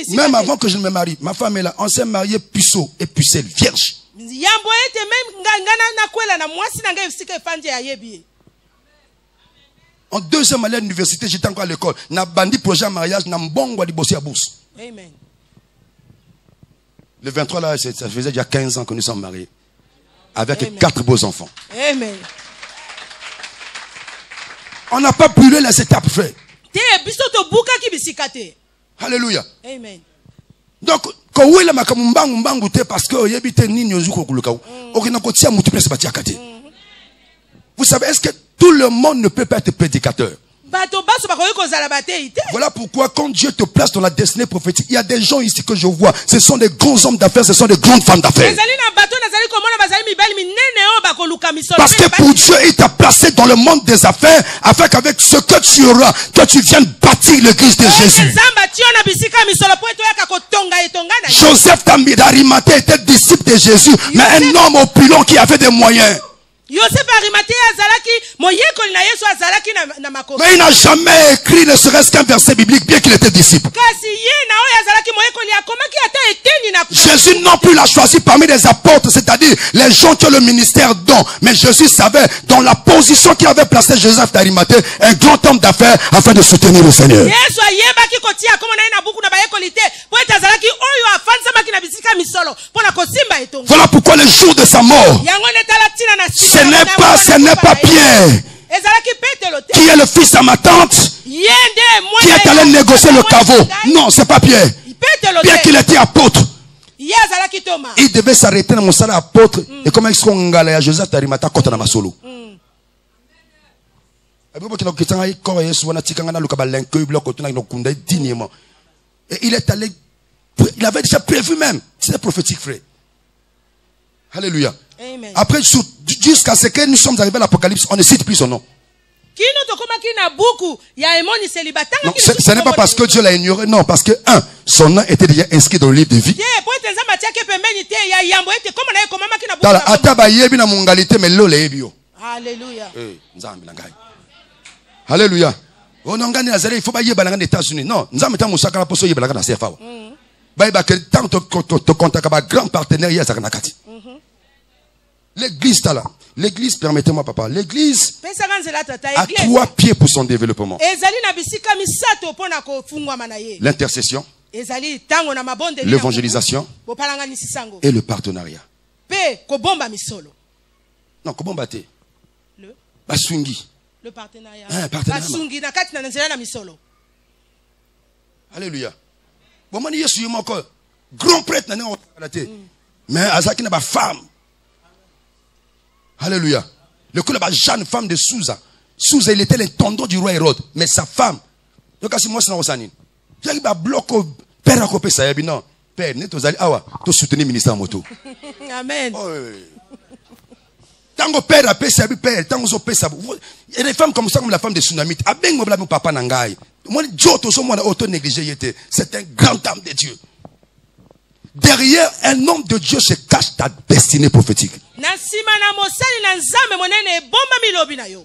Même avant que je ne me marie, ma femme est là. On s'est marié puceau et pucelle, vierge. En 2e année à l'université, j'étais encore à l'école. Na bandi projet mariage, na mbongo di bosser à bourse. Amen. Le 23 là, ça faisait déjà 15 ans que nous sommes mariés. Avec 4 beaux enfants. Amen. On n'a pas brûlé les étapes, frère. Alléluia. Amen. Donc, quand vous êtes parce que vous savez, est-ce que tout le monde ne peut pas être prédicateur? Voilà pourquoi quand Dieu te place dans la destinée prophétique, il y a des gens ici que je vois, ce sont des grands hommes d'affaires, ce sont des grandes femmes d'affaires. Parce que pour Dieu, il t'a placé dans le monde des affaires, afin qu'avec ce que tu auras, que tu viennes bâtir l'église de Jésus. Joseph d'Arimathée était disciple de Jésus, mais un homme opulent qui avait des moyens. Mais il n'a jamais écrit ne serait-ce qu'un verset biblique, bien qu'il était disciple. Jésus non plus l'a choisi parmi les apôtres, c'est-à-dire les gens qui ont le ministère don. Mais Jésus savait, dans la position qu'il avait placé Joseph d'Arimathée, un grand homme d'affaires, afin de soutenir le Seigneur. Voilà pourquoi le jour de sa mort, ce n'est pas Pierre qui est le fils de ma tante qui est allé négocier le caveau. Non, c'est pas Pierre. Bien qu'il était apôtre, il devait s'arrêter dans mon salaire apôtre. Et comme il se Joseph d'Arimathée côté dans ma solo. Et il est allé, il avait déjà prévu même. C'était prophétique, frère. Alléluia. Amen. Après, jusqu'à ce que nous sommes arrivés à l'Apocalypse, on ne cite plus son nom. Non, ce n'est pas parce que Dieu l'a ignoré, non, parce que son nom était déjà inscrit dans le livre de vie. Alléluia. Alléluia. Il faut pas y aller aux États-Unis. Non, nous avons tant te contacte avec grand partenaire. L'église là. L'église, permettez-moi papa, l'église a 3 pieds pour son développement. L'intercession, l'évangélisation et le partenariat. Non, comment battre? Le partenariat. Alléluia. Grand prêtre, mais Azaki n'a pas femme. Alléluia. Le coup de la jeune femme de Souza. Souza, il était l'intendant du roi Hérode. Mais sa femme. Donc, si moi, c'est un j'ai un bloc au père à copier ça. Non, père, tu soutenir le ministère en moto. Amen. Tango père a pèsé père, tango so pèsé. Il y a des femmes comme ça, comme la femme de Tsunami. Abeng mo mon papa nangai. Moi Joto so moi auto négligé était. C'est un grand homme de Dieu. Derrière un homme de Dieu se cache ta destinée prophétique.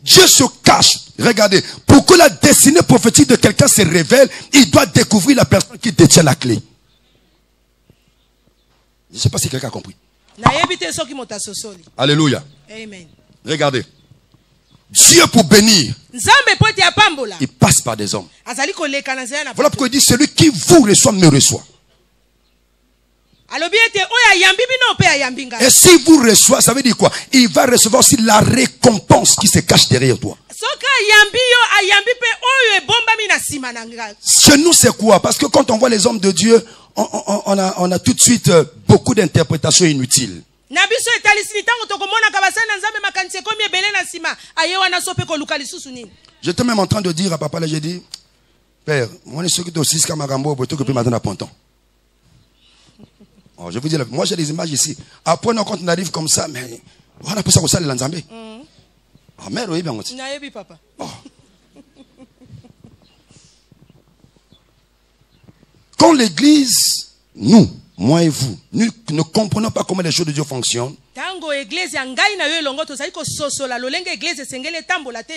Dieu se cache. Regardez, pour que la destinée prophétique de quelqu'un se révèle, il doit découvrir la personne qui détient la clé. Je ne sais pas si quelqu'un a compris. Alléluia. Amen. Regardez. Dieu pour bénir, il passe par des hommes. Voilà pourquoi il dit, celui qui vous reçoit me reçoit. Et si vous recevez, ça veut dire quoi? Il va recevoir aussi la récompense qui se cache derrière toi. Chez nous, c'est quoi? Parce que quand on voit les hommes de Dieu, on a tout de suite beaucoup d'interprétations inutiles. J'étais même en train de dire à papa, là, j'ai dit, Père, moi, je suis aussi comme Magambo, pour que maintenant à Ponton. Oh, je vous dis, moi j'ai des images ici. Après, quand on arrive comme ça, mais on a ça au salle de l'Anzambé. Oh, mère, oui, bien. Papa. Oh. Quand l'église, nous, moi et vous, nous ne comprenons pas comment les choses de Dieu fonctionnent,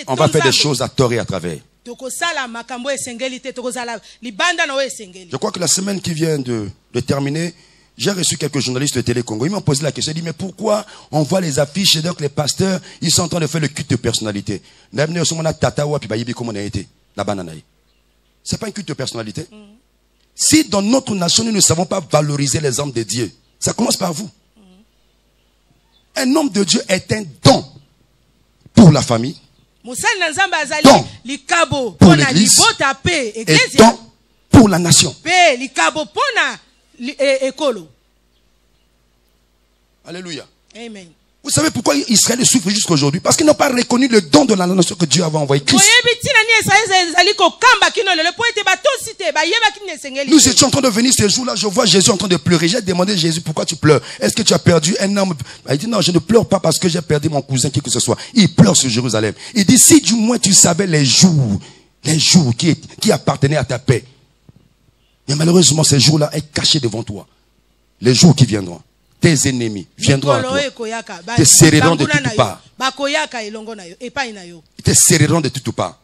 on va faire des choses à tort et à travers. Je crois que la semaine qui vient de terminer, j'ai reçu quelques journalistes de Télé Congo. Ils m'ont posé la question. Ils disent, mais pourquoi on voit les affiches et donc les pasteurs, ils sont en train de faire le culte de personnalité. C'est pas un culte de personnalité. Si dans notre nation, nous ne savons pas valoriser les hommes de Dieu, ça commence par vous. Un homme de Dieu est un don pour la famille, don pour l'église et don pour la nation. Alléluia. Amen. Vous savez pourquoi Israël souffre jusqu'à aujourd'hui? Parce qu'ils n'ont pas reconnu le don de la nation que Dieu avait envoyé. Christ. Nous étions en train de venir ce jour-là, je vois Jésus en train de pleurer. J'ai demandé à Jésus, pourquoi tu pleures? Est-ce que tu as perdu un homme? Il dit, non, je ne pleure pas parce que j'ai perdu mon cousin, qui que ce soit. Il pleure sur Jérusalem. Il dit, si du moins tu savais les jours qui appartenaient à ta paix. Mais malheureusement, ces jours-là est caché devant toi. Les jours qui viendront. Tes ennemis viendront à toi. Te serreront de toutes parts. Te serreront de toutes parts.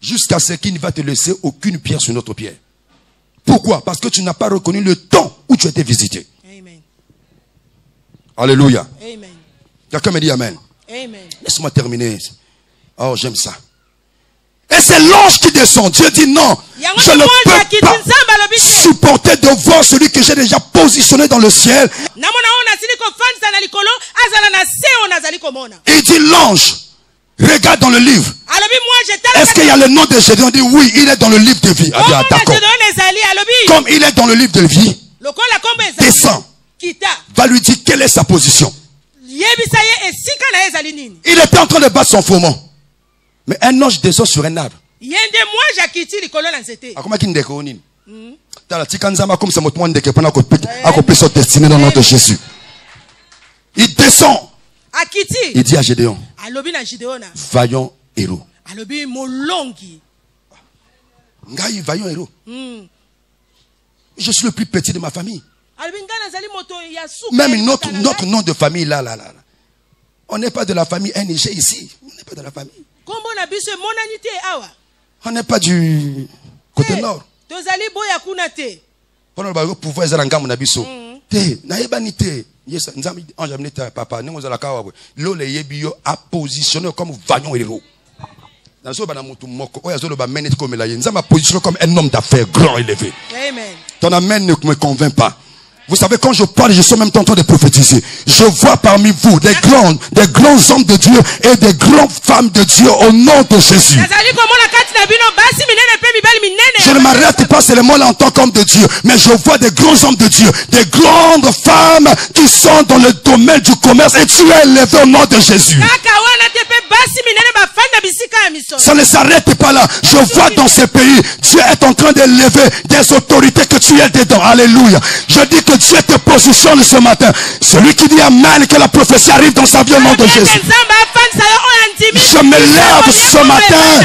Jusqu'à ce qu'il ne va te laisser aucune pierre sur notre pierre. Pourquoi? Parce que tu n'as pas reconnu le temps où tu as été visité. Amen. Alléluia. Amen. Quelqu'un me dit Amen. Amen. Laisse-moi terminer. Oh, j'aime ça. Et c'est l'ange qui descend. Dieu dit non. Je ne peux pas supporter de voir celui que j'ai déjà positionné dans le ciel. Il dit l'ange. Regarde dans le livre. Est-ce qu'il y a le nom de Gédéon? On dit oui, il est dans le livre de vie. D'accord. Comme il est dans le livre de vie, descend. Va lui dire quelle est sa position. Il était en train de battre son froment. Mais un ange descend sur un arbre. Comment il dit destinée dans le nom de Jésus. Il descend. Il dit à Gédéon, vaillant héros. Vaillant héros. Je suis le plus petit de ma famille. Même notre nom de famille là. On n'est pas de la famille NG ici. On n'est pas de la famille. On n'est pas du côté nord. Pendant le pouvoir ils ont nabiso. Te na ebanité. Yes, nzambi ange amené papa. Nous allons kawa. L'ole yebio a positionné comme vaillant héros. Dans ce bana mutu moko. Oya zolo ba menet comme la nzamba positionné comme un homme d'affaires grand élevé. Amen. Ton amen ne me convainc pas. Vous savez, quand je parle, je suis en même temps en train de prophétiser. Je vois parmi vous des grands hommes de Dieu et des grandes femmes de Dieu au nom de Jésus. Je ne m'arrête pas seulement là en tant qu'homme de Dieu, mais je vois des grands hommes de Dieu, des grandes femmes qui sont dans le domaine du commerce et tu es élevé au nom de Jésus. Ça ne s'arrête pas là. Je vois dans ces pays, Dieu est en train d'élever des autorités que tu es dedans. Alléluia. Je dis que Dieu te positionne ce matin. Celui qui dit amen, que la prophétie arrive dans sa vie au nom de Jésus. Je me lève ce matin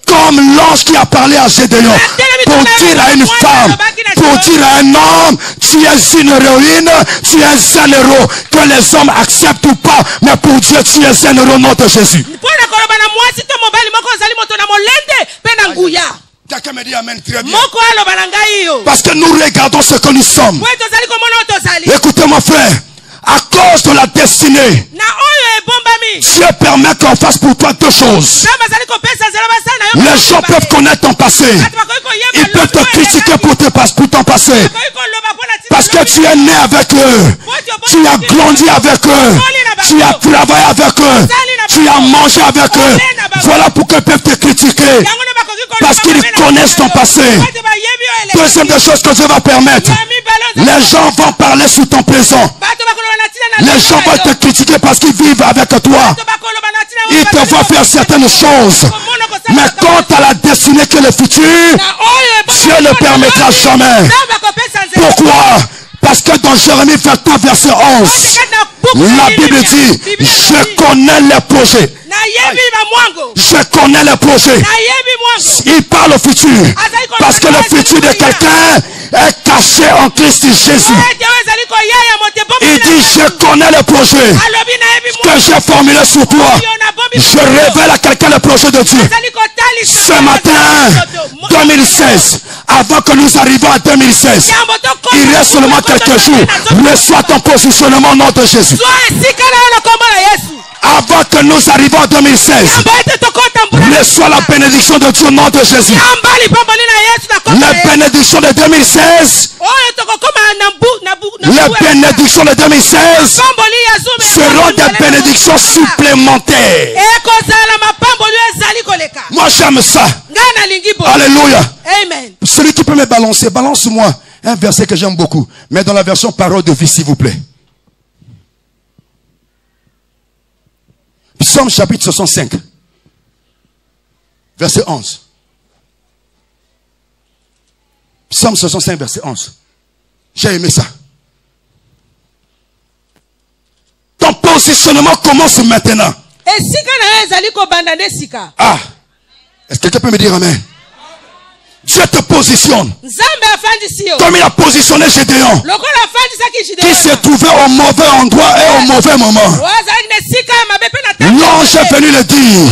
comme l'ange qui a parlé à Gédéon pour dire à une femme, pour dire à un homme, tu es une héroïne, tu es un héros, que les hommes acceptent ou pas, mais pour Dieu tu es un héros au nom de Jésus. Quelqu'un me dit amen très bien. Parce que nous regardons ce que nous sommes. Écoutez mon frère, à cause de la destinée, Dieu permet qu'on fasse pour toi deux choses. Les gens peuvent connaître ton passé. Ils peuvent te critiquer pour ton passé. Parce que tu es né avec eux. Tu as grandi avec eux. Tu as travaillé avec eux. Tu as mangé avec eux. Voilà pourquoi ils peuvent te critiquer. Parce qu'ils connaissent ton passé. Deuxième des choses que Dieu va permettre. Les gens vont parler sur ton présent. Les gens vont te critiquer parce qu'ils vivent avec toi. Ils te voient faire certaines choses. Mais quant à la destinée que le futur, Dieu ne permettra jamais. Pourquoi? Parce que dans Jérémie 29 verset 11, la Bible dit, je connais les projets. Je connais les projets. Il parle au futur. Parce que le futur de quelqu'un est caché en Christ Jésus. Il dit, je connais les projets que j'ai formulés sur toi. Je révèle à quelqu'un le projet de Dieu. Ce matin, 2016, avant que nous arrivions à 2016, il reste seulement quelques jours. Reçois ton positionnement au nom de Jésus. Avant que nous arrivions en 2016, reçois la bénédiction de Dieu au nom de Jésus. Les bénédictions de 2016, les bénédictions de 2016 seront des bénédictions supplémentaires. Moi j'aime ça. Alléluia. Amen. Celui qui peut me balancer, balance-moi un verset que j'aime beaucoup, mais dans la version parole de vie s'il vous plaît. Psaume chapitre 65, verset 11. Psaume 65, verset 11. J'ai aimé ça. Ton positionnement commence maintenant. Ah, est-ce que quelqu'un peut me dire amen? Dieu te positionne comme il a positionné Gédéon, qui se trouvait au mauvais endroit et au mauvais moment. L'ange est venu le dire,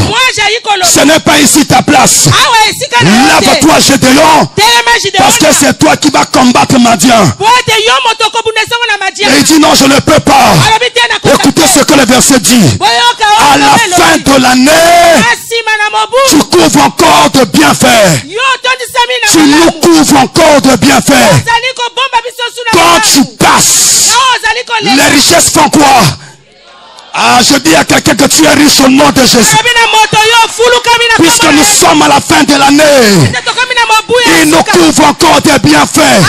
ce n'est pas ici ta place. Lève-toi Gédéon, parce que c'est toi qui vas combattre Madian. Et il dit non, je ne peux pas. Écoutez ce que le verset dit. À la fin de l'année, tu couvres encore de bienfaits. Tu nous couvres encore de bienfaits. Quand tu passes, les richesses font quoi? Ah, je dis à quelqu'un que tu es riche au nom de Jésus. Puisque nous sommes à la fin de l'année, il nous couvre encore des bienfaits.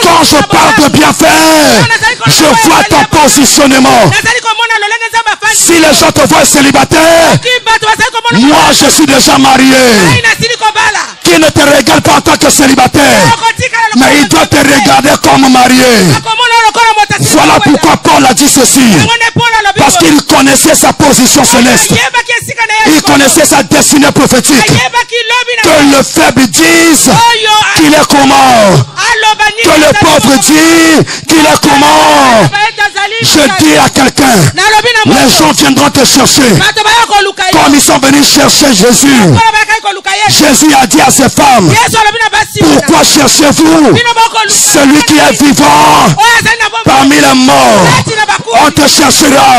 Quand je parle de bienfaits, je vois ton positionnement. Si les gens te voient célibataire, moi je suis déjà marié. Qui ne te regarde pas en tant que célibataire, mais il doit te regarder comme marié. Voilà pourquoi Paul a dit ceci. Parce qu'il connaissait sa position céleste. Il connaissait sa destinée prophétique. Que le faible dise qu'il est comment. Que le pauvre dit qu'il est comment. Je dis à quelqu'un, les gens viendront te chercher comme ils sont venus chercher Jésus. Jésus a dit à ces femmes, pourquoi cherchez-vous celui qui est vivant parmi les morts? On te cherchera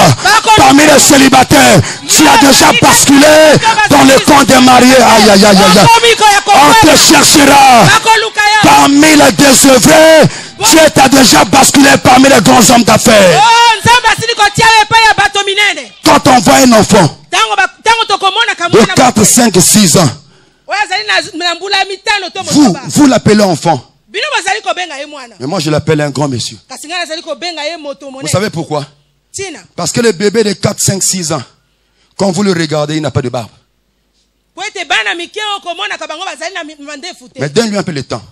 parmi les célibataires. Tu as déjà basculé dans le camp des mariés. Aïe, aïe, aïe, aïe. On te cherchera parmi les désœuvrés. Dieu t'a déjà basculé parmi les grands hommes d'affaires. Quand on voit un enfant de 4, 5, 6 ans, vous l'appelez enfant. Mais moi je l'appelle un grand monsieur. Vous savez pourquoi? Parce que le bébé de 4, 5, 6 ans, quand vous le regardez, il n'a pas de barbe. Mais donne-lui un peu le temps.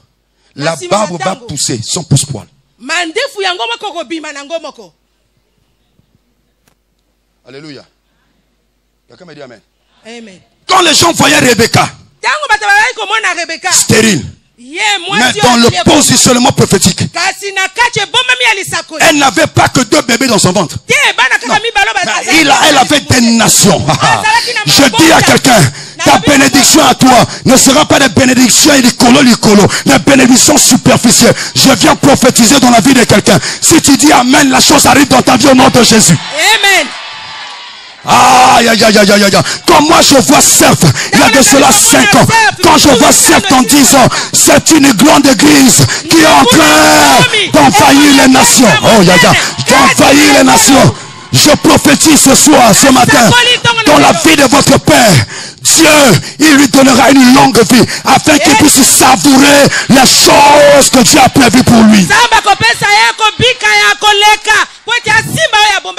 La barbe va pousser son pousse-poil. Alléluia. Quelqu'un me dit amen. Amen. Quand les gens voyaient Rebecca stérile, mais dans le positionnement prophétique, elle n'avait pas que 2 bébés dans son ventre. Elle avait des nations. Je dis à quelqu'un, ta bénédiction à toi ne sera pas des bénédictions licolo, des bénédictions superficielles. Je viens prophétiser dans la vie de quelqu'un. Si tu dis amen, la chose arrive dans ta vie au nom de Jésus. Amen. Quand moi je vois Cerf, il y a de cela 5 ans. Quand je vois Cerf en 10 ans, c'est une grande église qui est en train d'envahir les nations. D'envahir les nations. Je prophétise ce soir, ce matin, dans la vie de votre Père. Dieu, il lui donnera une longue vie afin qu'il puisse savourer les choses que Dieu a prévues pour lui.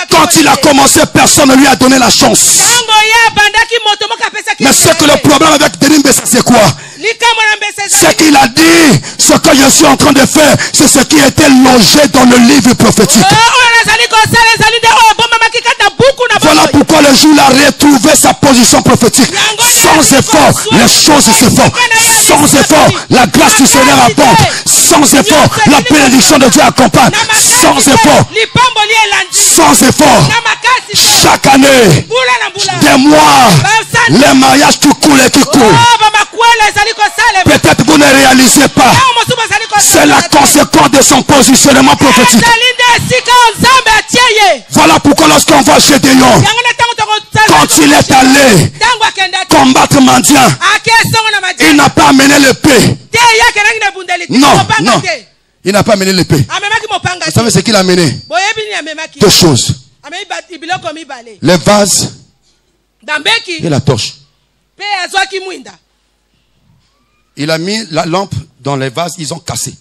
Quand il a commencé, personne ne lui a donné la chance. Mais c'est que le problème avec Denis Mbessa, c'est quoi? C'est qu'il a dit, ce que je suis en train de faire, c'est ce qui était logé dans le livre prophétique. Voilà pourquoi le jour il a retrouvé sa position prophétique. Sans effort, les choses se font. Sans effort, la grâce du Seigneur abonde. Sans effort, la bénédiction de Dieu accompagne. Sans effort, chaque année, des mois, les mariages tout coulent et qui coulent. Peut-être vous ne réalisez pas. C'est la conséquence de son positionnement prophétique. Voilà pourquoi lorsqu'on voit Gédéon, quand il est allé combattre Mandian, il n'a pas amené l'épée. Non, il n'a pas amené l'épée. Vous savez ce qu'il a amené? 2 choses. Les vases et la torche. Il a mis la lampe dans les vases, ils ont cassé.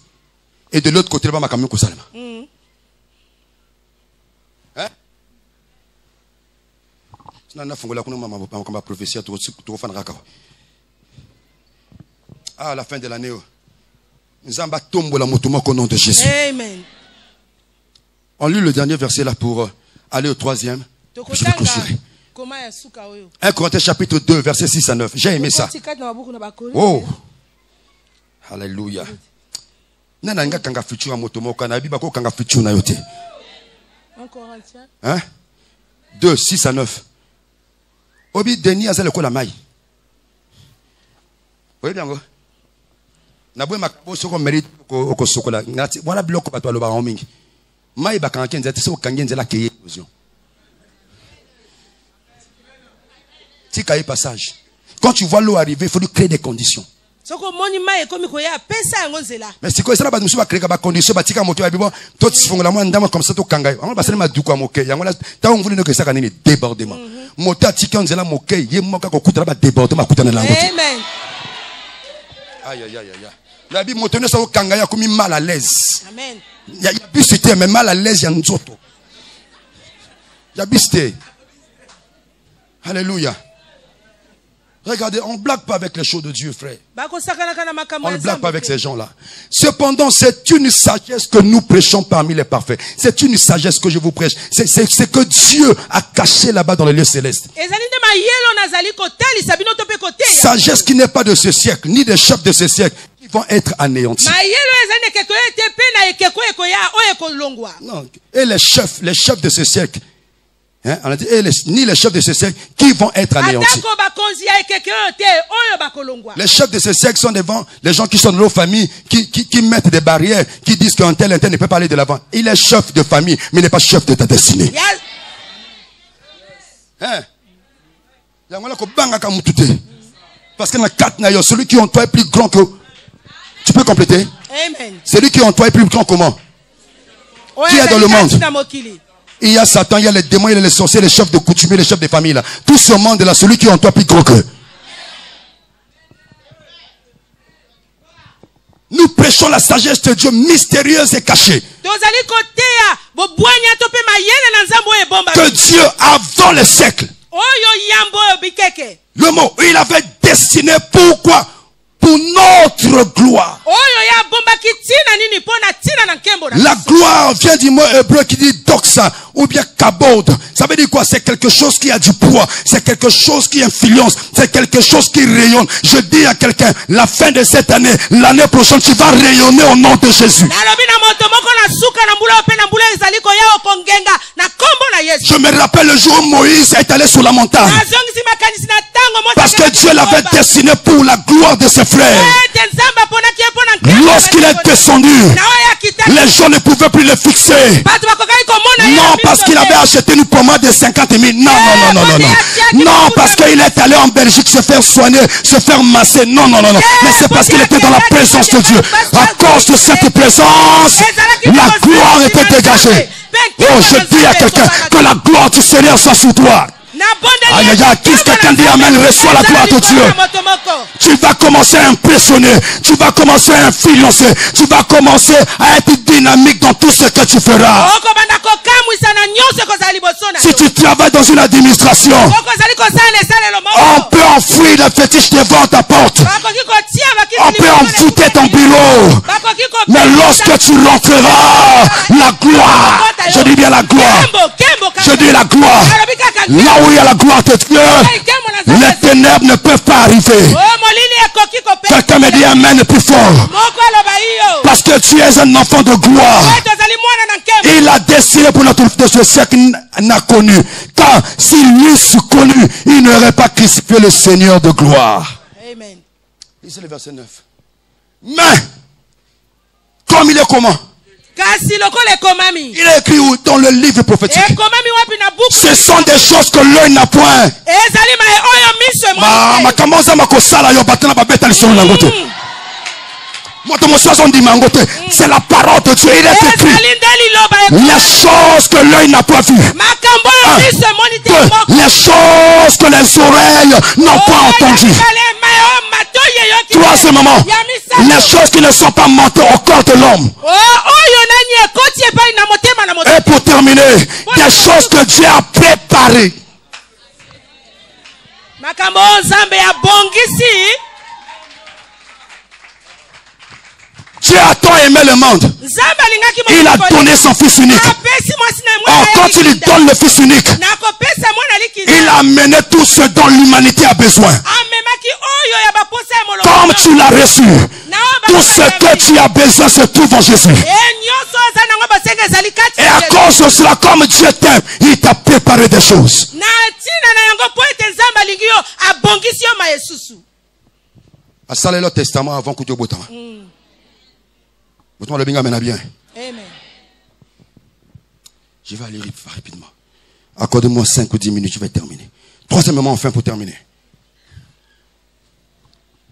Et de l'autre côté, ma camion Kosalema. Hein? À la fin de l'année, Nzamba tombe la motumoko au nom de Jésus. Amen. On lit le dernier verset là pour aller au 3e. Je vais clôturer. 1 Corinthiens chapitre 2, verset 6 à 9. J'ai aimé ça. Oh. Alléluia. Nana kanga futura motomoko na biba ko kanga futura na yote. 1 Corinthiens. Hein? 2, 6 à 9. Obi Denis azale ko la mai. Oui bien go. Na bwe makabo soko mérite ko sokola. Voilà biloko bato aloba en mingi. Mai ba kanke nzete so kange nzela keye illusion. Tika passage. Quand tu vois l'eau arriver, il faut lui créer des conditions. Mais c'est quoi ça? Bah nous sommes créer des conditions. Bah tika moto abibo. Toi tu fais la moindre dame comme ça tu kangai. On va passer ma douka moke. Yangola. T'as on voulait que ça gagne débordement. Moto tika nzela moke. Yé moka ko kuta ba débordement kuta na lango. Amen. Aïe aïe aïe aïe. La Bible montre ça au kangai a commis mal à l'aise. Amen. Il y a bisité mais mal à l'aise il y a nzoto. Il y a bisité. Alléluia. Regardez, on ne blague pas avec les choses de Dieu, frère. On ne blague pas avec ces gens-là. Cependant, c'est une sagesse que nous prêchons parmi les parfaits. C'est une sagesse que je vous prêche. C'est que Dieu a caché là-bas dans les lieux célestes. Sagesse qui n'est pas de ce siècle, ni des chefs de ce siècle, qui vont être anéantis. Non. Et les chefs de ce siècle, hein, on a dit, ni les chefs de ce siècle qui vont être anéantis. Les chefs de ce siècle sont devant les gens qui sont de nos familles, qui mettent des barrières, qui disent qu'un tel ne peut pas aller de l'avant. Il est chef de famille, mais il n'est pas chef de ta destinée. Hein? Parce que celui qui en toi est plus grand que... Tu peux compléter? Amen. Celui qui en toi est plus grand comment? Qui est dans le monde? Il y a Satan, il y a les démons, il y a les sorciers, les chefs de coutumiers, les chefs de famille là. Tout ce monde là, celui qui est en toi plus grand que. Nous prêchons la sagesse de Dieu mystérieuse et cachée. Que Dieu avant les siècles. Le mot, il avait destiné pourquoi? Pour notre gloire. La gloire vient du mot hébreu qui dit doxa ou bien kabod. Ça veut dire quoi? C'est quelque chose qui a du poids, c'est quelque chose qui influence, c'est quelque chose qui rayonne. Je dis à quelqu'un, la fin de cette année, l'année prochaine, tu vas rayonner au nom de Jésus. Je me rappelle le jour où Moïse est allé sur la montagne. Parce que Dieu l'avait destiné pour la gloire de ses frères. Lorsqu'il est descendu, les gens ne pouvaient plus le fixer. Non, parce qu'il avait acheté une pommade de 50 000. Non. Non, parce qu'il est allé en Belgique se faire soigner, se faire masser. Non. Mais c'est parce qu'il était dans la présence de Dieu. À cause de cette présence, la gloire était dégagée. Oh, je dis à quelqu'un que la gloire du Seigneur soit sur toi. Aïe, qui quelqu'un dit amen, reçois la gloire de Dieu. Tu vas commencer à impressionner, tu vas commencer à influencer, tu vas commencer à être dynamique dans tout ce que tu feras. Si tu travailles dans une administration, on peut enfouir le fétiche devant ta porte, on peut envoûter ton bureau, mais lorsque tu rentreras, la gloire, je dis bien la gloire, je dis la gloire, là où il y a la gloire de Dieu, les ténèbres ne peuvent pas arriver. Quelqu'un me dit amen plus fort. Parce que tu es un enfant de gloire. Il a destiné pour notre de ce siècle n'a connu. Car s'il l'eût connu, il n'aurait pas crucifié le Seigneur de gloire. Amen. Lisez le verset 9. Mais, comme il est comment? Il est écrit dans le livre prophétique. Ce sont des choses que l'œil n'a point. C'est la parole de Dieu. Il est écrit les choses que l'œil n'a pas vues. Les choses que les oreilles n'ont pas entendues. Troisièmement, les choses qui ne sont pas montées au corps de l'homme. Et pour terminer, des choses que Dieu a préparées. Dieu a tant aimé le monde. Il a donné son fils unique. Or, quand il lui donne le fils unique, il a amené tout ce dont l'humanité a besoin. Comme tu l'as reçu, tout ce que tu as besoin se trouve en Jésus. Et à cause de cela, comme Dieu t'aime, il t'a préparé des choses. À ça, le testament avant que Dieu botte. Vous le bien. Amen. Je vais aller rapidement. Accorde-moi 5 ou 10 minutes, je vais terminer. Troisièmement, enfin, pour terminer.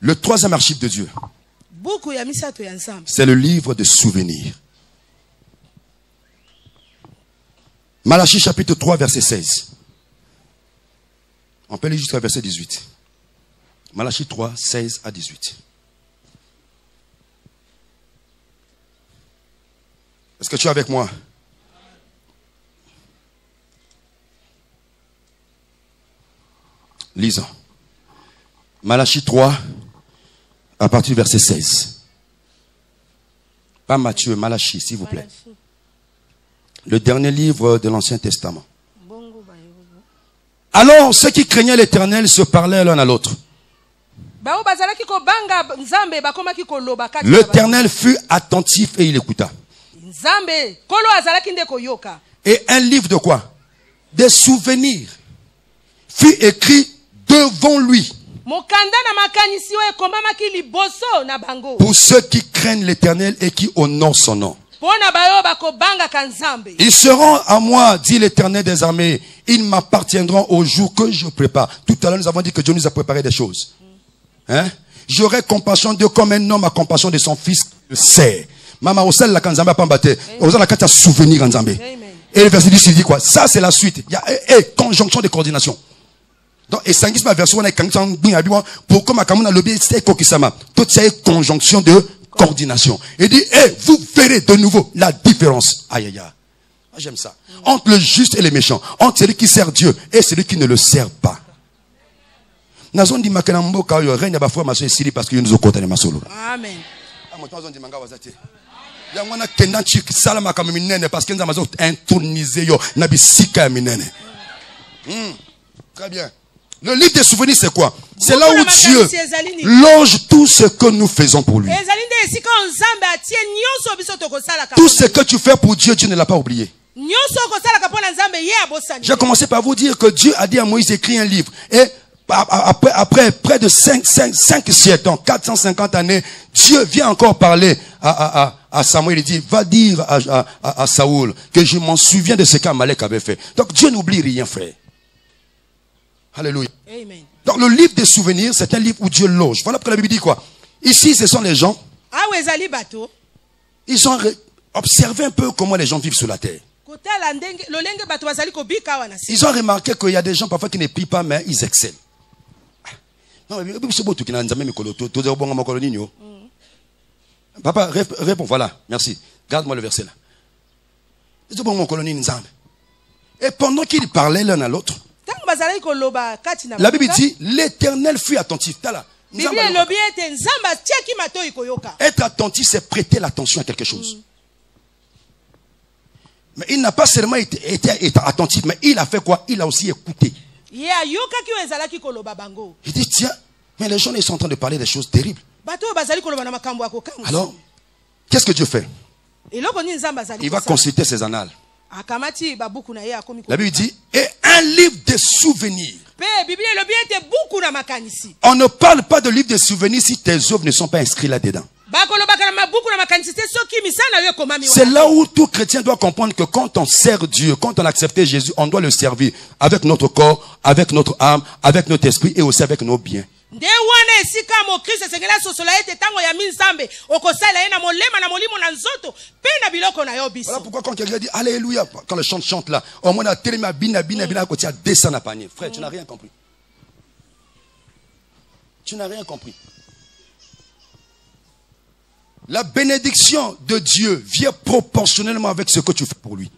Le troisième archive de Dieu, c'est le livre de souvenirs. Malachie chapitre 3, verset 16. On peut lire jusqu'à verset 18. Malachie 3, 16 à 18. Est-ce que tu es avec moi? Lisons. Malachie 3, à partir du verset 16. Pas Matthieu, Malachie, s'il vous plaît. Le dernier livre de l'Ancien Testament. Alors, ceux qui craignaient l'Éternel se parlaient l'un à l'autre. L'Éternel fut attentif et il écouta. Et un livre de quoi? Des souvenirs fut écrit devant lui. Pour ceux qui craignent l'Éternel et qui honorent son nom. Ils seront à moi, dit l'Éternel des armées. Ils m'appartiendront au jour que je prépare. Tout à l'heure, nous avons dit que Dieu nous a préparé des choses. Hein? J'aurai compassion d'eux comme un homme a compassion de son fils le sait. Maman, osel la kanzambe a pas mbatté. Osel la kata souvenir kanzambe. Et le verset 10, il dit quoi? Ça, c'est la suite. Il y a conjonction de coordination. Donc, et ça, ma version, on a pour comme à Kamuna lobby, c'est Kokisama. Tout ça est conjonction de coordination. Il dit, vous verrez de nouveau la différence. Aïe, aïe, aïe. J'aime ça. Entre le juste et le méchant. Entre celui qui sert Dieu et celui qui ne le sert pas. Nazon di makena mboka yo règne ba frère maso esili parce que nous okota ne masolo. Amen. Amoto di manga wazati. Ya mwana kenda chik salama kama minene parce que nous amazo introniser yo na bisika minene. Très bien. Le livre des souvenirs c'est quoi? C'est là où Dieu loge tout ce que nous faisons pour lui. Tout ce que tu fais pour Dieu, Dieu ne l'a pas oublié. J'ai commencé par vous dire que Dieu a dit à Moïse d'écrire un livre. Et après près de 5 siècles, donc 450 années, Dieu vient encore parler à Samuel. Il dit, va dire à Saoul que je m'en souviens de ce qu'Amalek avait fait. Donc Dieu n'oublie rien, frère. Alléluia. Amen. Donc le livre des souvenirs, c'est un livre où Dieu loge. Voilà pourquoi la Bible dit quoi? Ici, ce sont les gens. Ils ont observé un peu comment les gens vivent sur la terre. Ils ont remarqué qu'il y a des gens parfois qui ne prient pas, mais ils excellent. Papa, réponds, voilà, merci. Garde-moi le verset là. Et pendant qu'ils parlaient l'un à l'autre, la Bible dit, l'Éternel fut attentif. Être attentif, c'est prêter l'attention à quelque chose. Mais il n'a pas seulement été attentif, mais il a fait quoi? Il a aussi écouté. Il dit, tiens, mais les gens ils sont en train de parler des choses terribles. Alors, qu'est-ce que Dieu fait? Il va consulter ses annales. La Bible dit, et un livre de souvenirs. On ne parle pas de livre de souvenirs si tes œuvres ne sont pas inscrites là-dedans. C'est là où tout chrétien doit comprendre que quand on sert Dieu, quand on accepte Jésus, on doit le servir avec notre corps, avec notre âme, avec notre esprit et aussi avec nos biens. Voilà pourquoi quand quelqu'un dit Alléluia, quand le chante là, au moins la télé à côté, descend à panier. Frère, tu n'as rien compris. Tu n'as rien compris. La bénédiction de Dieu vient proportionnellement avec ce que tu fais pour lui.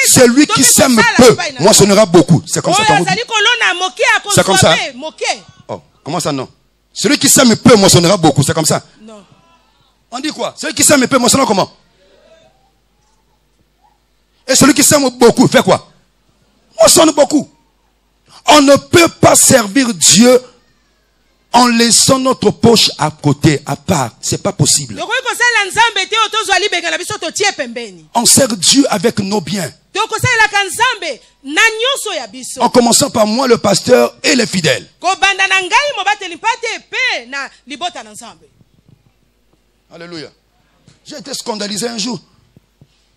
Celui qui sème peu moissonnera beaucoup. C'est comme ça. C'est comme ça. Oh, comment ça non? Celui qui sème peu moissonnera beaucoup. C'est comme ça. Non. On dit quoi? Celui qui sème peu moissonnera comment? Et celui qui sème beaucoup fait quoi? Moissonne beaucoup. On ne peut pas servir Dieu en laissant notre poche à côté, à part. C'est pas possible. On sert Dieu avec nos biens. En commençant par moi, le pasteur et les fidèles. Alléluia. J'ai été scandalisé un jour.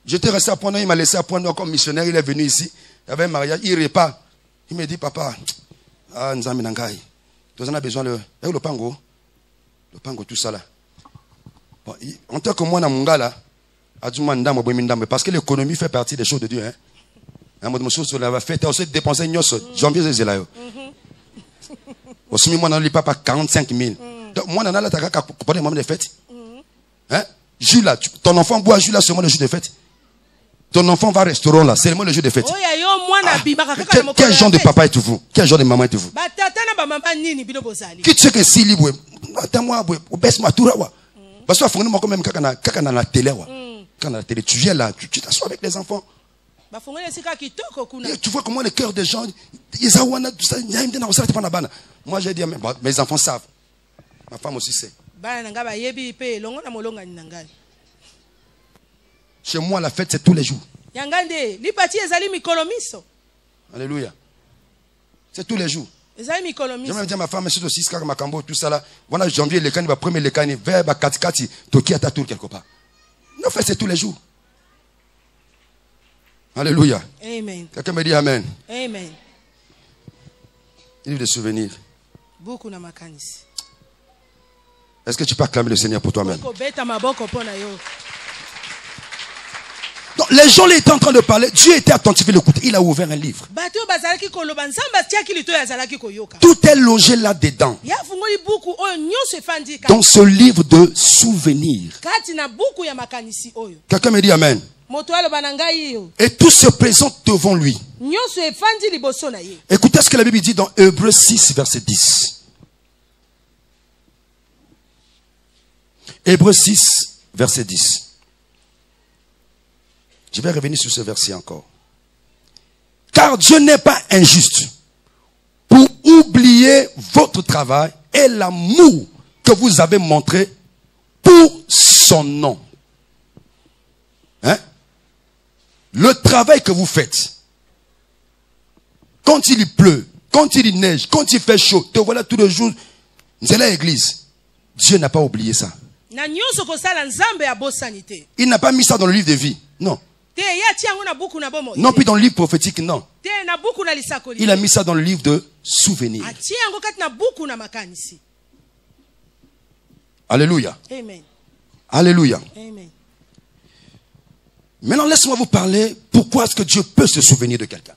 J'étais resté à Pointe-Noire, il m'a laissé à Pointe-Noire comme missionnaire. Il est venu ici. Il avait un mariage, il repart. Il me dit, papa, Nzambe Nangai. Nous avons besoin de le pango, tout ça là. Bon, en tant que moi, dans mon gars là, parce que l'économie fait partie des choses de Dieu. Un mot de monsieur sur la fête, aussi dépenser une janvier, c'est là. Aussi, moi, on n'a pas 45 000. Donc, moi, on a là, t'as pas de moment de fête. Hein? Jules là, ton enfant boit Jules là seulement le jour de fête. Ton enfant va au restaurant là, c'est le jour de fête. Quel genre de papa êtes-vous? Quel genre de maman êtes-vous? Qui tu sais que si libre, attends-moi, baisse-moi tout là. Parce que moi quand même quand on a la télé, quand on a la télé, tu viens là, tu t'assois avec les enfants. Et tu vois comment le cœur des gens, moi j'ai dit, mes enfants savent. Ma femme aussi sait. Chez moi, la fête, c'est tous les jours. Alléluia. C'est tous les jours. Je même dire à ma femme, c'est aussi ma cambo, tout ça là. Voilà, janvier, les cannes, premier les cannes, vers Katikati, Toki à Tatour quelque part. La fête, c'est tous les jours. Alléluia. Amen. Quelqu'un me dit Amen. Amen. Livre de souvenirs. Beaucoup na makanisi. Est-ce que tu peux acclamer le Seigneur pour toi-même? Donc, les gens étaient en train de parler. Dieu était attentif, il écoutait. Il a ouvert un livre. Tout est logé là-dedans. Dans ce livre de souvenirs. Quelqu'un me dit Amen. Et tout se présente devant lui. Écoutez ce que la Bible dit dans Hébreux 6, verset 10. Hébreux 6, verset 10. Je vais revenir sur ce verset encore. Car Dieu n'est pas injuste pour oublier votre travail et l'amour que vous avez montré pour son nom. Hein? Le travail que vous faites, quand il pleut, quand il neige, quand il fait chaud, te voilà tous les jours, c'est l'église. Dieu n'a pas oublié ça. Il n'a pas mis ça dans le livre de vie. Non. Non plus dans le livre prophétique, non. Il a mis ça dans le livre de souvenirs. Alléluia. Amen. Alléluia. Amen. Maintenant, laisse-moi vous parler pourquoi est-ce que Dieu peut se souvenir de quelqu'un.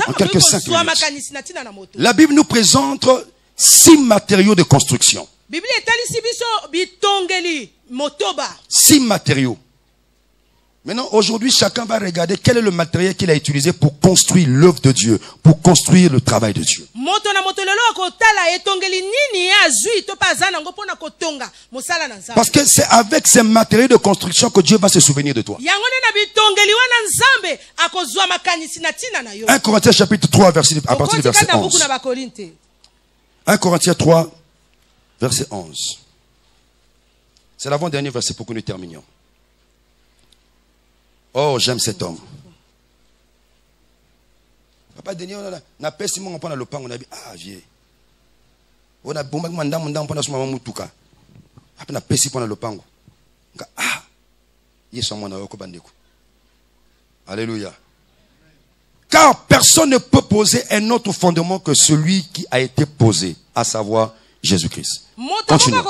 En quelques 5 minutes. La Bible nous présente 6 matériaux de construction. 6 matériaux. Maintenant, aujourd'hui, chacun va regarder quel est le matériel qu'il a utilisé pour construire l'œuvre de Dieu, pour construire le travail de Dieu. Parce que c'est avec ces matériaux de construction que Dieu va se souvenir de toi. 1 Corinthiens chapitre 3, à partir du verset 11. 1 Corinthiens 3, verset 11. C'est l'avant-dernier verset pour que nous terminions. Oh, j'aime cet homme. Papa Denis, on a pèsé mon pan à l'opang, on a dit, ah, vieux. On a bombé mon dame, on a son moutuka. Après, on a pèsé pan à l'opang. Ah, il est mon aoko bandeku. Alléluia. Car personne ne peut poser un autre fondement que celui qui a été posé, à savoir Jésus-Christ. Continuons.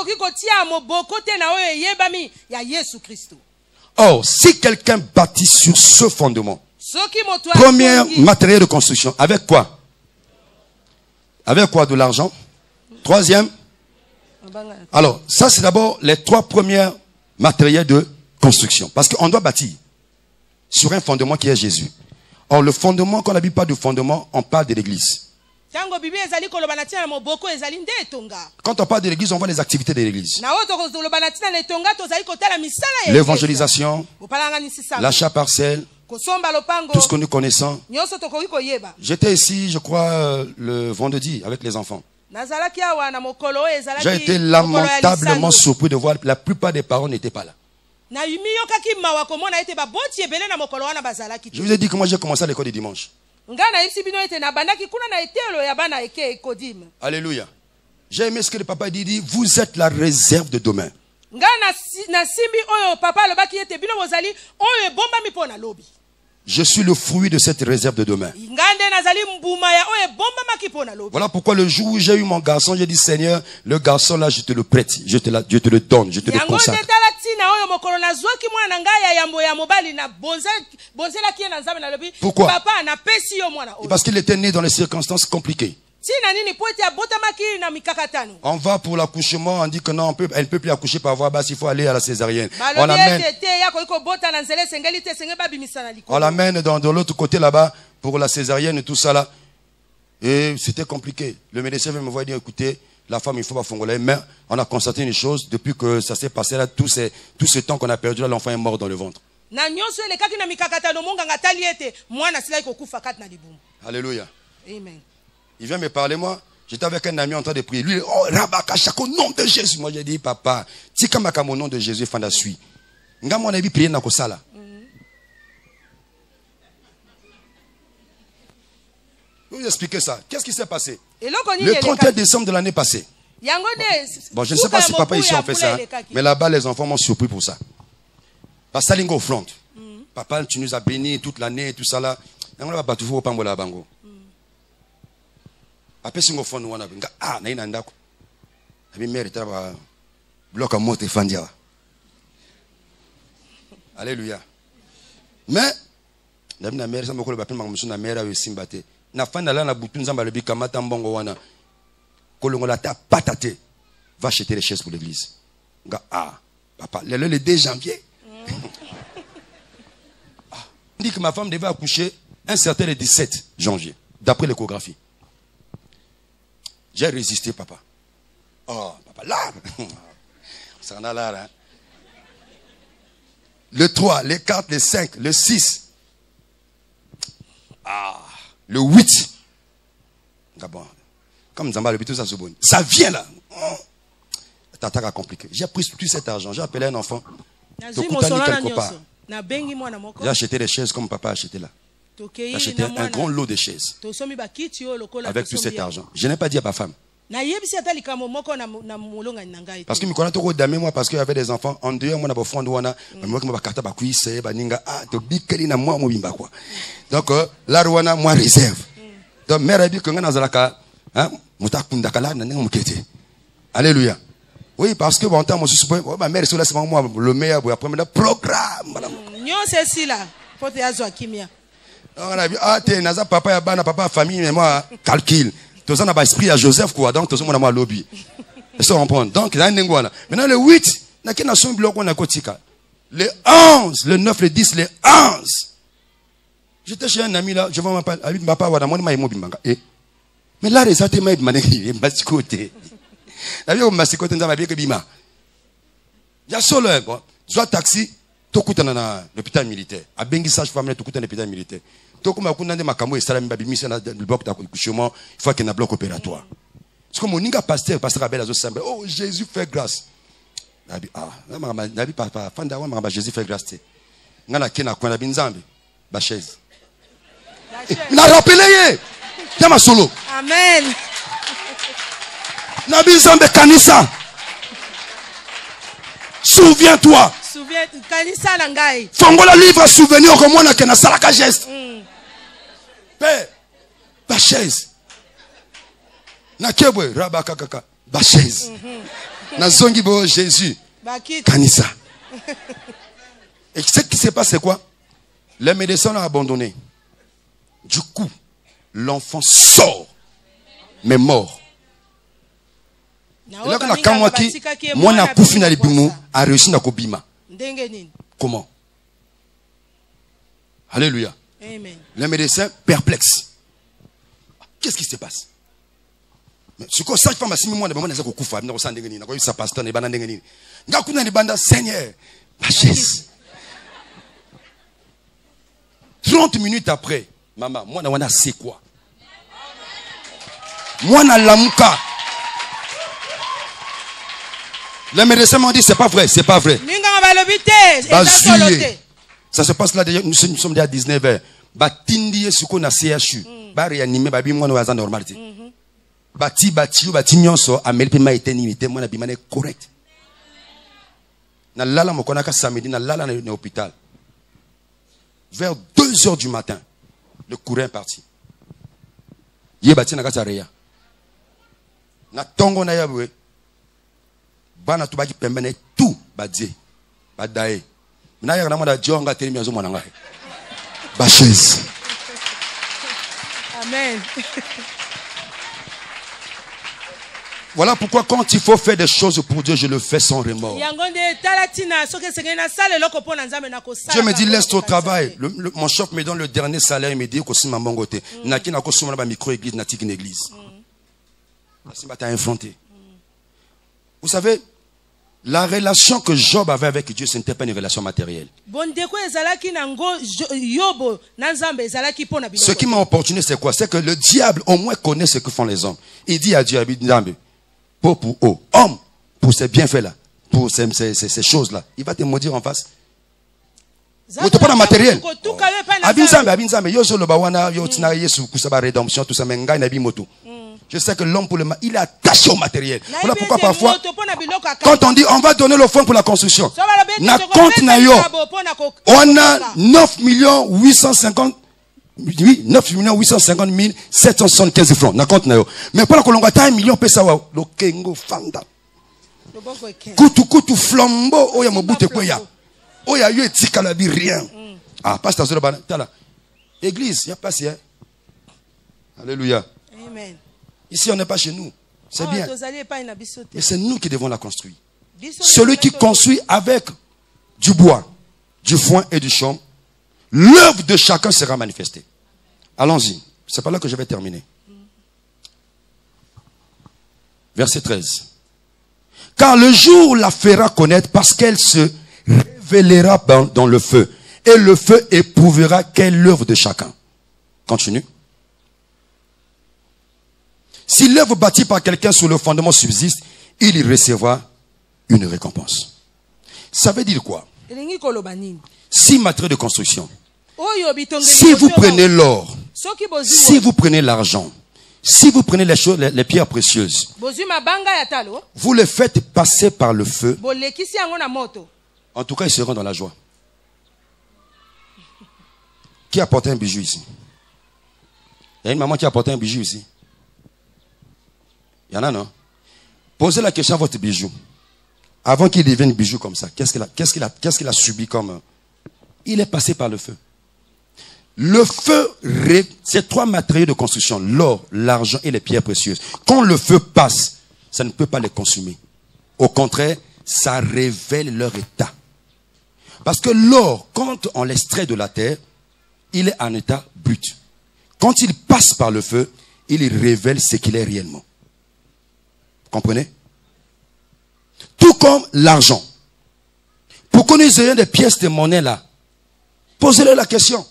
Or, si quelqu'un bâtit sur ce fondement, premier matériel de construction, avec quoi? Avec quoi? De l'argent. Troisième. Alors, ça c'est d'abord les 3 premiers matériels de construction. Parce qu'on doit bâtir sur un fondement qui est Jésus. Or, le fondement, quand on n'habite pas de fondement, on parle de l'église. Quand on parle de l'église, on voit les activités de l'église. L'évangélisation, l'achat partiel, tout ce que nous connaissons. J'étais ici, je crois, le vendredi avec les enfants. J'ai été lamentablement surpris de voir que la plupart des parents n'étaient pas là. Je vous ai dit que moi j'ai commencé à l'école du dimanche. Alléluia. J'ai aimé ce que le papa dit, vous êtes la réserve de demain. Je suis le fruit de cette réserve de demain. Voilà pourquoi le jour où j'ai eu mon garçon, j'ai dit, Seigneur, le garçon là, je te le prête, je te le donne, je te le consacre. Pourquoi? Parce qu'il était né dans les circonstances compliquées. On va pour l'accouchement, on dit que non, elle ne peut plus accoucher par voie basse, il faut aller à la césarienne. On l'amène de l'autre côté là-bas pour la césarienne et tout ça là. Et c'était compliqué. Le médecin me voit dire, écoutez, la femme il faut pas fongoler. Mais on a constaté une chose, depuis que ça s'est passé là, tout ce temps qu'on a perdu là, l'enfant est mort dans le ventre. Alléluia. Amen. Il vient me parler, moi. J'étais avec un ami en train de prier. Lui, oh, Rabakachak, au nom de Jésus. Moi, j'ai dit, papa, Tikamaka, au nom de Jésus, Fanda suit. Nga, mon ami, prier na kosala. Je vais vous expliquer ça. Qu'est-ce qui s'est passé? Le 31 décembre de l'année passée. Bon, je ne sais pas si papa ici en fait ça. Mais là-bas, les enfants m'ont surpris pour ça. Parce que Salingo front. Papa, tu nous as bénis toute l'année et tout ça là. On va battre au Pambola Bango. Après, si on fait nous, on a dit, ah, n'a pas d'ako. Abi mère était là, bloc à monter fandia. Alléluia. Mais, la mère, ça m'a collé baptême, ma la mère a eu simbaté. Na fin de la bouton zamba le bika matam bongo wana. Kolongo la ta patate. Va acheter les chaises pour l'église. Ah, papa, le 2 janvier. dit que ma femme devait accoucher un certain le 17 janvier, d'après l'échographie. J'ai résisté, papa. Oh, papa, là. Ça en a là, hein. Le 3, le 4, le 5, le 6. Le 8. Comme Zamba, le tout ça, ça vient là. Tata a compliqué. J'ai pris tout cet argent. J'ai appelé un enfant. Quelque part. J'ai acheté des chaises comme papa a acheté là. J'ai acheté un grand lot de chaises. Avec tout cet argent. Je n'ai pas dit à ma femme. Parce que je connais trop d'amis, moi, parce qu'il y avait des enfants. En dehors, moi, je suis donc, là, moi, réserve. Donc, mère a dit que alléluia. Oui, parce que bon temps, moi, je suis ma mère est là, c'est moi le meilleur après le programme. C'est si là. On a dit, t'es naza papa ya bana papa famille mais moi calcul. Tout ça n'a pas esprit à Joseph quoi. Donc tout ça mon lobby. Ça on prend. Donc là maintenant le 8, na qui na son bloc on a kotika. Le 11, le 9, le 10, le 11. J'étais chez un ami là, je vois ma papa wa na moi ma bimbanga. Mais là les autres m'a demandé mascoté. La vie au mascoté nza mabie ke bima. Ya solo bon, soit taxi tokutana na l'hôpital militaire. A bengi sage-femme tokutana l'hôpital militaire. Tokuma kunande makambo et salami babimisa na le bloc d'accouchement, il faut qu'il y ait un bloc opératoire. C'est comme mon pasteur Abel Azo Sambe. Oh Jésus fait grâce. Nabi nabi papa fanda wa mama Jésus fait grâce. Ngana kena kwa nabi nzambe ba chaise. Na rappelé Yama solo. Amen. Nabi nzambe kanisa. Souviens-toi. Fongola livre souvenir comme moi na salaka geste. Père, ba chaise. Na kebwe rabaka kaka ba chaise. Na zongi bo Jésus. Kanisa. Et ce qui s'est passé quoi? Les médecins l'ont abandonné. Du coup, l'enfant sort mais mort. Et là quand moi na kufi na libimu a réussi na kobima. Comment? Alléluia. Amen. Les médecins perplexes. Qu'est-ce qui se passe? Ce que ça femme a simi moi de moment na ko kufa na ko sandenge ni na ko sa pasteur ne bana ndenge ni. Nga kuna ni banda Seigneur. Ma chaise. 30 minutes après, maman, moi na wana c'est quoi? Moi na lamuka. Les médecins m'ont dit c'est pas vrai, c'est pas vrai. Ça se passe là déjà, nous sommes déjà à 19h. Batindi suko na CHU. Ba réanimer ba bi mwana waza normalité. Bati nyonso ameli pe ma eternité mwana bi mané correct. Na lala mokona ka samedi na lala na hôpital. Vers 2h du matin, le courant est parti. Yé bati na ka reya. Na tongo na yabwe. Bana tubaki pembene tout badie. Badae. Na ya na mwana jonga telemi azo mwana ngai. Ba chaise. Amen. Voilà pourquoi quand il faut faire des choses pour Dieu, je le fais sans remords. Dieu me dit laisse ton travail. Mon chef me donne le dernier salaire, il me dit que c'est ma mongoté. Naki na ko suma ba micro église, na tiki une église. C'est pas infronté. Vous savez, la relation que Job avait avec Dieu, ce n'était pas une relation matérielle. Ce qui m'a opportuné, c'est quoi? C'est que le diable, au moins, connaît ce que font les hommes. Il dit à Dieu, pour homme, pour ces bienfaits-là, pour ces choses-là, il va te maudire en face. Vous n'êtes pas dans le matériel. Je sais que l'homme pour le mal, il est attaché au matériel. Voilà pourquoi parfois, quand on dit on va donner l'offrande pour la construction, na compte na yo, on a 9 850 775 francs. Na compte na yo. Mais pour la kolongata 1 million pesa wa lokengo fanda. Kutu flambeau oya mobute kweya. Oya yo etika la bi rien. Ah, pasteur Zolobana, tala. Église, il y a pas si hein. Alléluia. Amen. Ici, on n'est pas chez nous. C'est bien. Mais c'est nous qui devons la construire. Celui qui construit avec du bois, du foin et du chaume, l'œuvre de chacun sera manifestée. Allons-y. C'est par là que je vais terminer. Verset 13. Car le jour la fera connaître parce qu'elle se révélera dans le feu. Et le feu éprouvera quelle est l'œuvre de chacun. Continue. Si l'œuvre bâtie par quelqu'un sur le fondement subsiste, il y recevra une récompense. Ça veut dire quoi? 6 matériaux de construction. Si vous prenez l'or, si vous prenez l'argent, si vous prenez les choses, les pierres précieuses, vous les faites passer par le feu, en tout cas ils seront dans la joie. Qui a apporté un bijou ici? Il y a une maman qui a apporté un bijou ici. Il y en a, non? Posez la question à votre bijou. Avant qu'il devienne bijou comme ça, qu'est-ce qu'il a subi comme... Il est passé par le feu. Le feu, c'est 3 matériaux de construction. L'or, l'argent et les pierres précieuses. Quand le feu passe, ça ne peut pas les consumer. Au contraire, ça révèle leur état. Parce que l'or, quand on l'extrait de la terre, il est en état brut. Quand il passe par le feu, il révèle ce qu'il est réellement. Comprenez? Tout comme l'argent. Pour que nous ayons des pièces de monnaie là, posez-leur la question.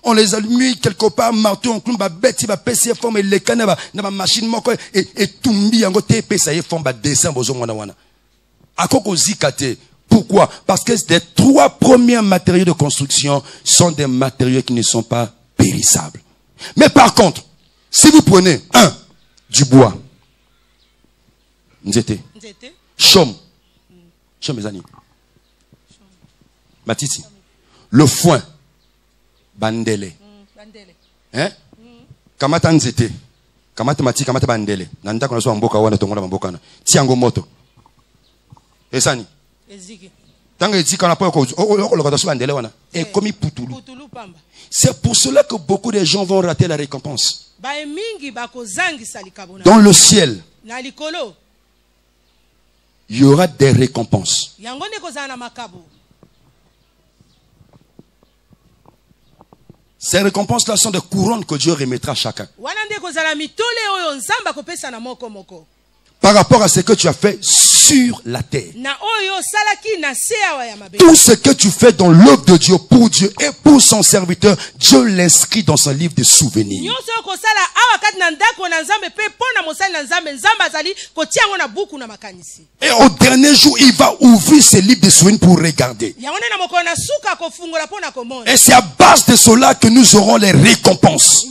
On les a mis quelque part, marteau, on cloue, bête, il va passer forme, et les cannes, ma machine, et tumbi, en côté, ça y est, forme, dessin, bozo, wana. À quoi zikate? Pourquoi? Parce que les 3 premiers matériaux de construction sont des matériaux qui ne sont pas périssables. Mais par contre, si vous prenez du bois, nzete, chaume, mes amis, matiti, le foin, bandele, hein? Kamata nzete, kamata mati, kamata bandele, nanda kono so mboka wana tongola mboka na, tiango moto, esani. C'est pour cela que beaucoup de gens vont rater la récompense. Dans le ciel, il y aura des récompenses. Ces récompenses-là sont des couronnes que Dieu remettra à chacun. Par rapport à ce que tu as fait sur la terre. Tout ce que tu fais dans l'œuvre de Dieu, pour Dieu et pour son serviteur, Dieu l'inscrit dans son livre de souvenirs. Et au dernier jour, il va ouvrir ce livre de souvenirs pour regarder. Et c'est à base de cela que nous aurons les récompenses.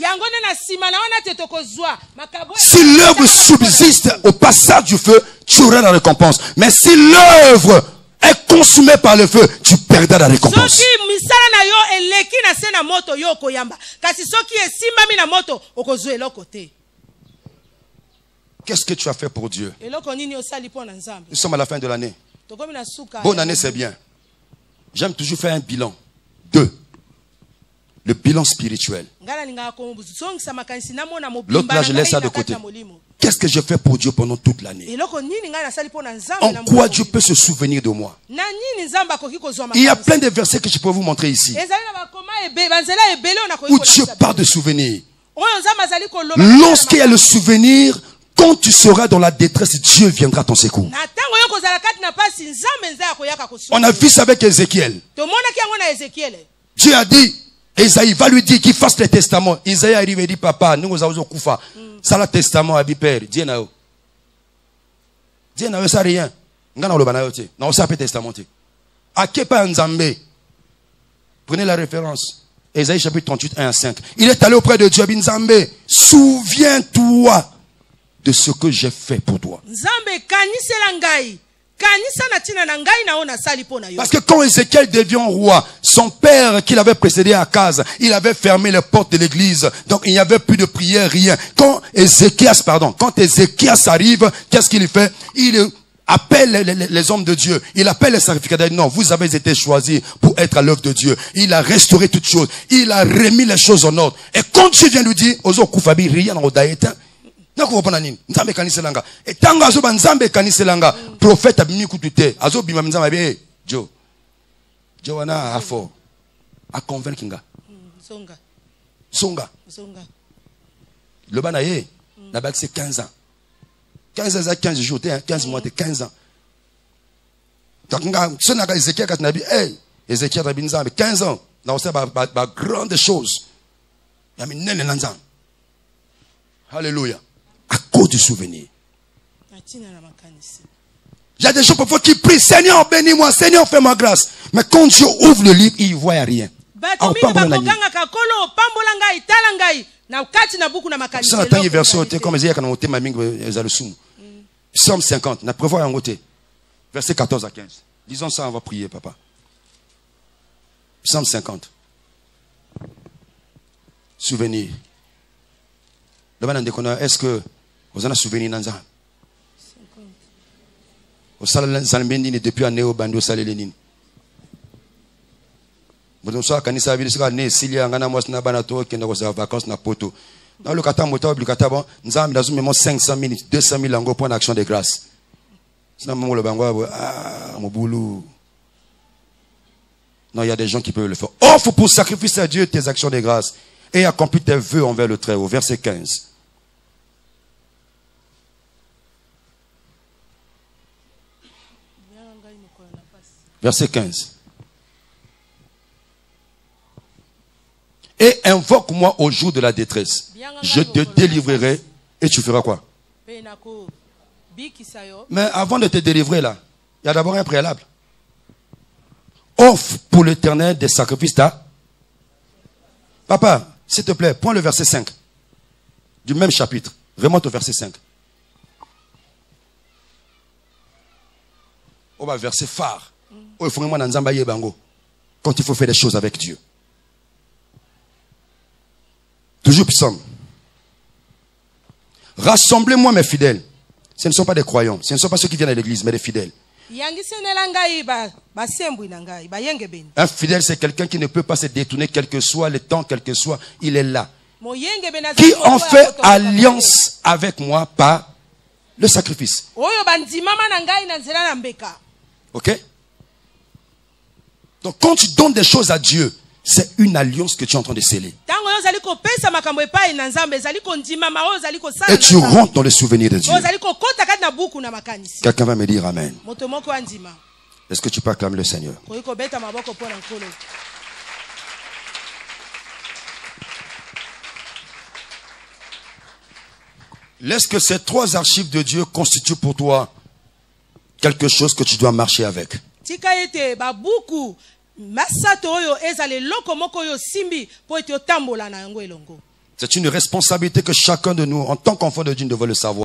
Si l'œuvre subsiste au passage du feu, tu auras la récompense. Mais si l'œuvre est consumée par le feu, tu perdras la récompense. Qu'est-ce que tu as fait pour Dieu? Nous sommes à la fin de l'année. Bonne année, c'est bien. J'aime toujours faire un bilan. 2. Le bilan spirituel. L'autre là, je laisse ça de côté. Qu'est-ce que je fais pour Dieu pendant toute l'année? En quoi Dieu peut se souvenir de moi? Il y a plein de versets que je peux vous montrer ici, où Dieu parle de souvenirs. Lorsqu'il y a le souvenir, quand tu seras dans la détresse, Dieu viendra à ton secours. On a vu ça avec Ézéchiel. Dieu a dit, Esaïe va lui dire qu'il fasse le testament. Isaïe arrive et dit, papa, nous avons koufa. Ça le testament à père. Dieu n'a ça rien. Non, ça peut testamenter. À qui pas Nzambe? Prenez la référence. Esaïe chapitre 38, 1 à 5. Il est allé auprès de Dieu. Nzambe, souviens-toi de ce que j'ai fait pour toi. Parce que quand Ézéchiel devient roi, son père qui l'avait précédé à Case, il avait fermé les portes de l'église. Donc il n'y avait plus de prière, rien. Quand Ézéchias arrive, qu'est-ce qu'il fait? Il appelle les hommes de Dieu. Il appelle les sacrificateurs. Non, vous avez été choisis pour être à l'œuvre de Dieu. Il a restauré toutes choses. Il a remis les choses en ordre. Et quand Dieu vient lui dire, Ozo Koufabi, rien en Odaïta, Nzambe kaniselanga. Et tango azoba Nzambe kaniselanga, prophète abimi kutute, azobima Nzambe Joe. Johanna a fort. A convaincre Kinga. Songa. Le banaye, là-bas c'est 15 ans. 15 ans, 15 jours, 15 mois, 15 ans. Donc, si on a Ézéchiel, quand on a dit, hey, Ézéchiel a dit 15 ans, on a grande chose. Alléluia. À cause du souvenir. Il y a des gens parfois qui prient, Seigneur, bénis-moi, Seigneur, fais-moi grâce. Mais quand Dieu ouvre le livre, il ne voit rien. Psaume 50, na prévoir en côté. Verset 14 à 15. Disons ça, on va prier, papa. Psaume 50. Souvenir. Est-ce que vous en avez souvenir dans ça? Au Salmendine depuis un néo bando Salélénine. Vous savez, quand il s'agit de ce qu'il y a, s'il y a un anamas na banato qui est en vacances na poto. Dans le kata moto, le kata bon, nous avons dans un 500 000, 200 000 angos pour une action de grâce. Sinon, le bango, mon boulot. Non, il y a des gens qui peuvent le faire. Offre pour sacrifice à Dieu tes actions de grâce et accomplis tes vœux envers le Très-Haut. Verset 15. Verset 15. Et invoque-moi au jour de la détresse. Je te délivrerai et tu feras quoi? Mais avant de te délivrer là, il y a d'abord un préalable. Offre pour l'Éternel des sacrifices. Papa, s'il te plaît, prends le verset 5 du même chapitre. Remonte au verset 5. On va verset phare. Quand il faut faire des choses avec Dieu. Toujours psaume. Rassemblez-moi mes fidèles. Ce ne sont pas des croyants. Ce ne sont pas ceux qui viennent à l'église, mais des fidèles. Un fidèle, c'est quelqu'un qui ne peut pas se détourner, quel que soit le temps, quel que soit, il est là. Qui en fait alliance avec moi par le sacrifice. Ok? Donc quand tu donnes des choses à Dieu, c'est une alliance que tu es en train de sceller. Et tu rentres dans le souvenir de Dieu. Quelqu'un va me dire Amen. Est-ce que tu peux acclamer le Seigneur? Laisse que ces trois archives de Dieu constituent pour toi quelque chose que tu dois marcher avec. C'est une responsabilité que chacun de nous, en tant qu'enfant de Dieu, devrait le savoir.